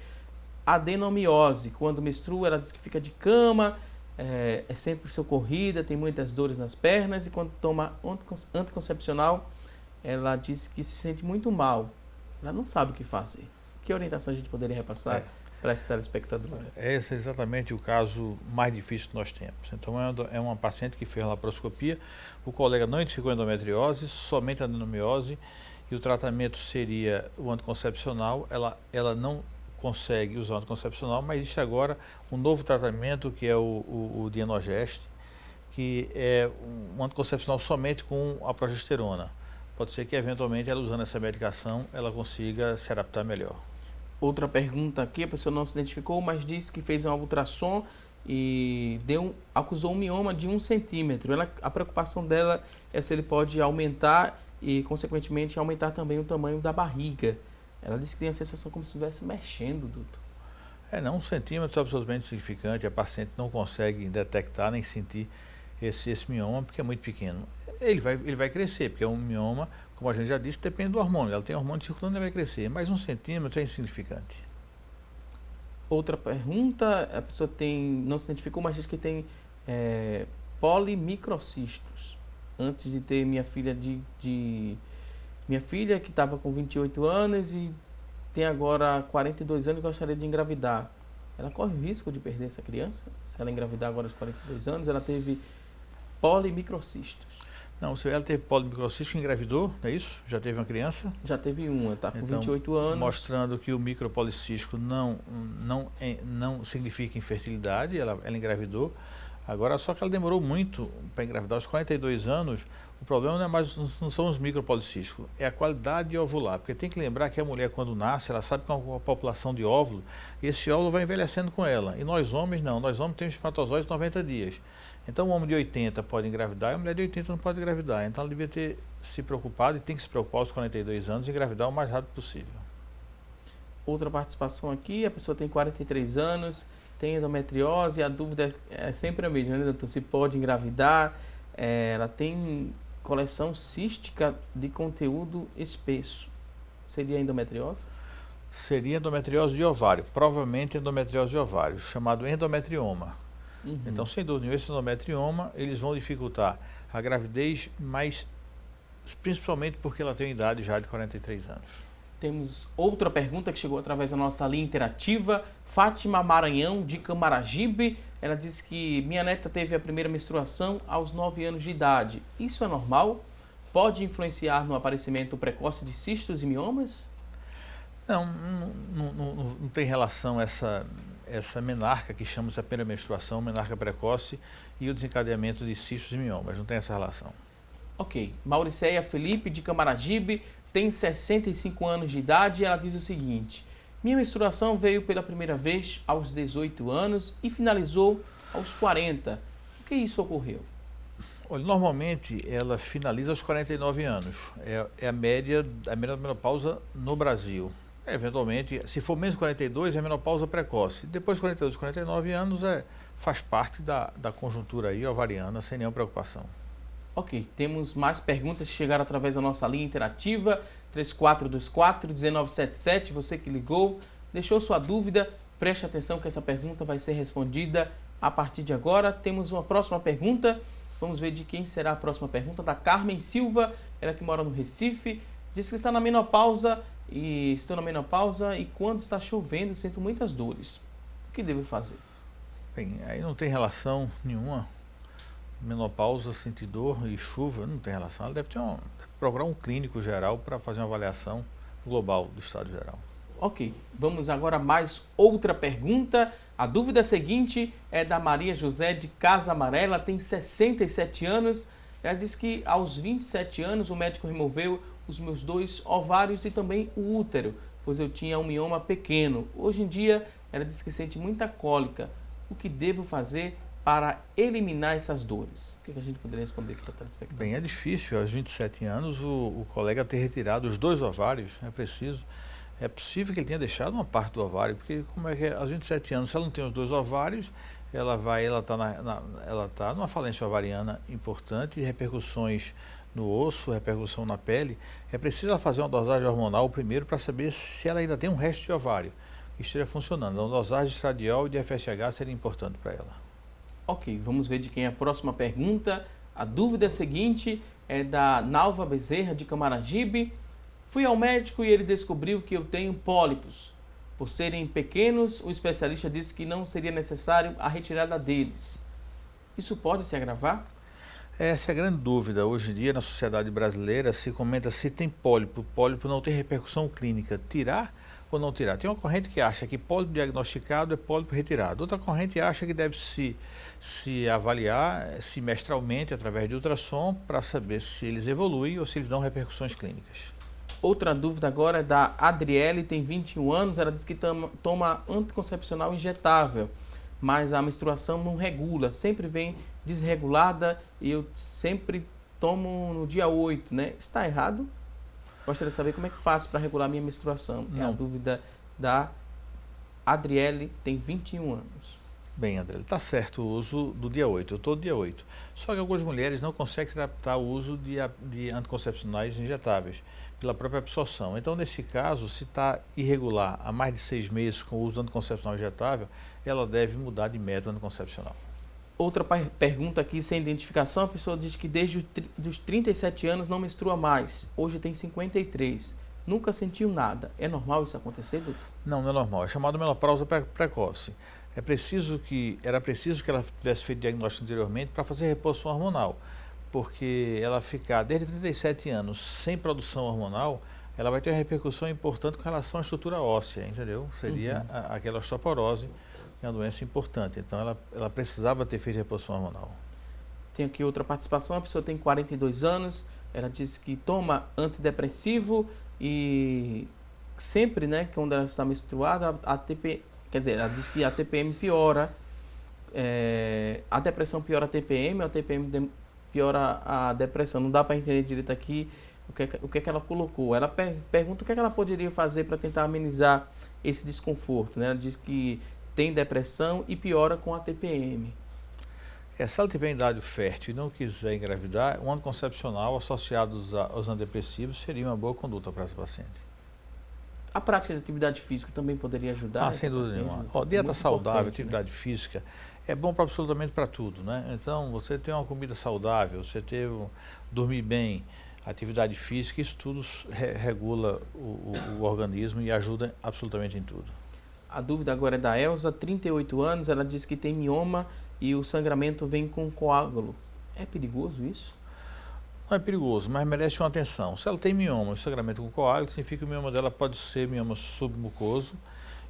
adenomiose. Quando menstrua, ela diz que fica de cama, é sempre socorrida, tem muitas dores nas pernas, e quando toma anticoncepcional, ela diz que se sente muito mal. Ela não sabe o que fazer. Que orientação a gente poderia repassar para essa telespectadora? Esse é exatamente o caso mais difícil que nós temos. Então, é uma paciente que fez a laparoscopia, o colega não identificou endometriose, somente adenomiose, e o tratamento seria o anticoncepcional. Ela não consegue usar o anticoncepcional, mas existe agora um novo tratamento, que é o Dienogest, que é um anticoncepcional somente com a progesterona. Pode ser que, eventualmente, ela usando essa medicação, ela consiga se adaptar melhor. Outra pergunta aqui, a pessoa não se identificou, mas disse que fez um ultrassom e acusou um mioma de 1 centímetro. A preocupação dela é se ele pode aumentar e, consequentemente, aumentar também o tamanho da barriga. Ela disse que tem a sensação como se estivesse mexendo, doutor. Não, 1 centímetro é absolutamente insignificante, a paciente não consegue detectar nem sentir esse mioma, porque é muito pequeno. Ele vai crescer, porque é um mioma, como a gente já disse, depende do hormônio. Ela tem hormônio circulando, ela vai crescer, mas 1 centímetro é insignificante. Outra pergunta, a pessoa não se identificou, mas diz que tem polimicrocistos. Antes de ter minha filha minha filha, que estava com 28 anos e tem agora 42 anos e gostaria de engravidar. Ela corre o risco de perder essa criança? Se ela engravidar agora aos 42 anos, ela teve polimicrocistos. Não, ela teve polimicrocisto, engravidou, não é isso? Já teve uma criança? Já teve uma, está com 28 anos. Mostrando que o micropolicístico não significa infertilidade, ela engravidou. Agora, só que ela demorou muito para engravidar, aos 42 anos. O problema não são os micropolicísticos, é a qualidade ovular. Porque tem que lembrar que a mulher, quando nasce, ela sabe que é uma população de óvulo, e esse óvulo vai envelhecendo com ela. E nós homens não, nós homens temos espermatozoides de 90 dias. Então, um homem de 80 pode engravidar e uma mulher de 80 não pode engravidar. Então, ela devia ter se preocupado e tem que se preocupar aos 42 anos e engravidar o mais rápido possível. Outra participação aqui, a pessoa tem 43 anos, tem endometriose, e a dúvida é sempre a mesma, né, doutor? Se pode engravidar, ela tem coleção cística de conteúdo espesso. Seria endometriose? Seria endometriose de ovário, provavelmente endometriose de ovário, chamado endometrioma. Então, sem dúvida, esse endometrioma, eles vão dificultar a gravidez, mas principalmente porque ela tem uma idade já de 43 anos. Temos outra pergunta que chegou através da nossa linha interativa. Fátima Maranhão, de Camaragibe. Ela disse que minha neta teve a primeira menstruação aos 9 anos de idade. Isso é normal? Pode influenciar no aparecimento precoce de cistos e miomas? Não tem relação essa menarca que chama-se a primeira menstruação, menarca precoce e o desencadeamento de cistos e miomas. Não tem essa relação. Ok. Mauriceia Felipe, de Camaragibe, tem 65 anos de idade e ela diz o seguinte: minha menstruação veio pela primeira vez aos 18 anos e finalizou aos 40. Por que isso ocorreu? Olha, normalmente ela finaliza aos 49 anos. É a média da menopausa no Brasil. Eventualmente, se for menos de 42, é menopausa precoce. Depois de 42, 49 anos faz parte da conjuntura aí ovariana, sem nenhuma preocupação. Ok, temos mais perguntas que chegaram através da nossa linha interativa, 3424-1977. Você que ligou, deixou sua dúvida, preste atenção que essa pergunta vai ser respondida a partir de agora. Temos uma próxima pergunta, vamos ver de quem será a próxima pergunta, da Carmen Silva, ela que mora no Recife, diz que está na menopausa estou na menopausa e quando está chovendo sinto muitas dores. O que devo fazer? Bem, aí não tem relação nenhuma. Menopausa, sentir dor e chuva, não tem relação. Ela deve procurar um clínico geral para fazer uma avaliação global do estado geral. Ok, vamos agora a mais outra pergunta. A dúvida seguinte é da Maria José de Casa Amarela, tem 67 anos. Ela diz que aos 27 anos o médico removeu os meus 2 ovários e também o útero, pois eu tinha um mioma pequeno. Hoje em dia ela diz que sente muita cólica. O que devo fazer para eliminar essas dores? O que a gente poderia responder para o telespectador? Bem, é difícil aos 27 anos o colega ter retirado os 2 ovários, é possível que ele tenha deixado uma parte do ovário, porque como é que aos 27 anos, se ela não tem os 2 ovários, ela está numa falência ovariana importante, repercussões no osso, repercussão na pele. É preciso ela fazer uma dosagem hormonal primeiro para saber se ela ainda tem um resto de ovário que esteja funcionando. Então, dosagem de estradiol e de FSH seria importante para ela. Ok, vamos ver de quem é a próxima pergunta. A dúvida seguinte é da Nalva Bezerra, de Camaragibe. Fui ao médico e ele descobriu que eu tenho pólipos. Por serem pequenos, o especialista disse que não seria necessário a retirada deles. Isso pode se agravar? Essa é a grande dúvida. Hoje em dia, na sociedade brasileira, se comenta se tem pólipo. Pólipo não tem repercussão clínica. Tirar ou não tirar? Tem uma corrente que acha que pólipo diagnosticado é pólipo retirado. Outra corrente acha que deve se avaliar semestralmente através de ultrassom para saber se eles evoluem ou se eles dão repercussões clínicas. Outra dúvida agora é da Adriele, tem 21 anos. Ela diz que toma anticoncepcional injetável, mas a menstruação não regula, sempre vem desregulada e eu sempre tomo no dia 8, né? Está errado? Gostaria de saber como é que faço para regular minha menstruação. Não. É a dúvida da Adriele, tem 21 anos. Bem, André, está certo o uso do dia 8, eu estou do dia 8. Só que algumas mulheres não conseguem se adaptar ao uso de anticoncepcionais injetáveis, pela própria absorção. Então, nesse caso, se está irregular há mais de 6 meses com o uso do anticoncepcional injetável, ela deve mudar de método anticoncepcional. Outra pergunta aqui, sem identificação, a pessoa diz que desde os 37 anos não menstrua mais, hoje tem 53, nunca sentiu nada. É normal isso acontecer, doutor? Não, não é normal, é chamado menopausa precoce. Era preciso que ela tivesse feito diagnóstico anteriormente para fazer reposição hormonal, porque ela ficar desde 37 anos sem produção hormonal, ela vai ter uma repercussão importante com relação à estrutura óssea, entendeu? Seria aquela osteoporose, que é uma doença importante. Então, ela precisava ter feito reposição hormonal. Tem aqui outra participação, a pessoa tem 42 anos, ela diz que toma antidepressivo e sempre, né, quando ela está menstruada, ela diz que a TPM piora, a depressão piora a TPM, a TPM piora a depressão. Não dá para entender direito aqui o que é que ela colocou. Ela pergunta o que é que ela poderia fazer para tentar amenizar esse desconforto, né? Ela diz que tem depressão e piora com a TPM. Se ela tiver em idade fértil e não quiser engravidar, um anticoncepcional associado aos antidepressivos seria uma boa conduta para essa paciente. A prática de atividade física também poderia ajudar? Sem dúvida nenhuma. Dieta saudável, atividade física, é bom absolutamente para tudo, né? Então, você ter uma comida saudável, você dormir bem, atividade física, isso tudo regula o organismo e ajuda absolutamente em tudo. A dúvida agora é da Elza, 38 anos, ela diz que tem mioma e o sangramento vem com coágulo. É perigoso isso? Não é perigoso, mas merece uma atenção. Se ela tem mioma, o sangramento com coágulo, significa que o mioma dela pode ser mioma submucoso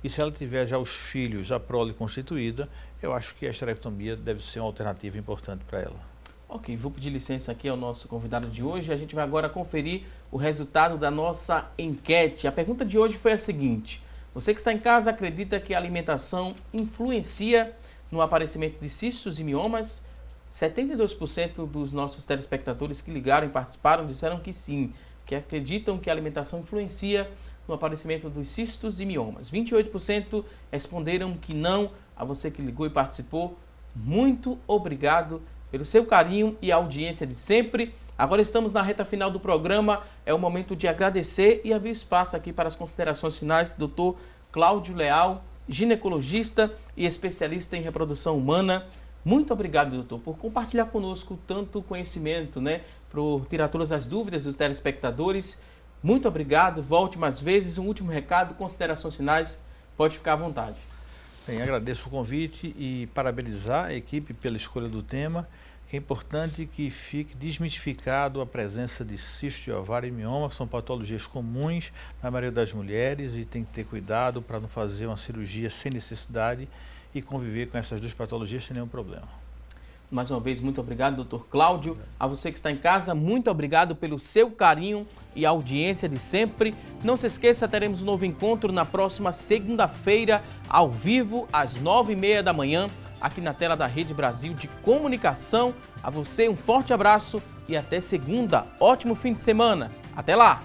E se ela tiver já os filhos, a prole constituída, eu acho que a esterectomia deve ser uma alternativa importante para ela. Ok, vou pedir licença aqui ao nosso convidado de hoje. A gente vai agora conferir o resultado da nossa enquete. A pergunta de hoje foi a seguinte: você que está em casa acredita que a alimentação influencia no aparecimento de cistos e miomas? 72% dos nossos telespectadores que ligaram e participaram disseram que sim, que acreditam que a alimentação influencia no aparecimento dos cistos e miomas. 28% responderam que não. A você que ligou e participou, muito obrigado pelo seu carinho e audiência de sempre. Agora estamos na reta final do programa, é o momento de agradecer e abrir espaço aqui para as considerações finais do Dr. Cláudio Leal, ginecologista e especialista em reprodução humana. Muito obrigado, doutor, por compartilhar conosco tanto conhecimento, por tirar todas as dúvidas dos telespectadores. Muito obrigado, volte mais vezes. Um último recado, considerações finais, pode ficar à vontade. Bem, agradeço o convite e parabenizar a equipe pela escolha do tema. É importante que fique desmistificado a presença de cisto de ovário e mioma, são patologias comuns na maioria das mulheres e tem que ter cuidado para não fazer uma cirurgia sem necessidade e conviver com essas duas patologias sem nenhum problema. Mais uma vez, muito obrigado, doutor Cláudio. A você que está em casa, muito obrigado pelo seu carinho e audiência de sempre. Não se esqueça, teremos um novo encontro na próxima segunda-feira, ao vivo, às 9h30 da manhã, aqui na tela da Rede Brasil de Comunicação. A você um forte abraço e até segunda. Ótimo fim de semana. Até lá!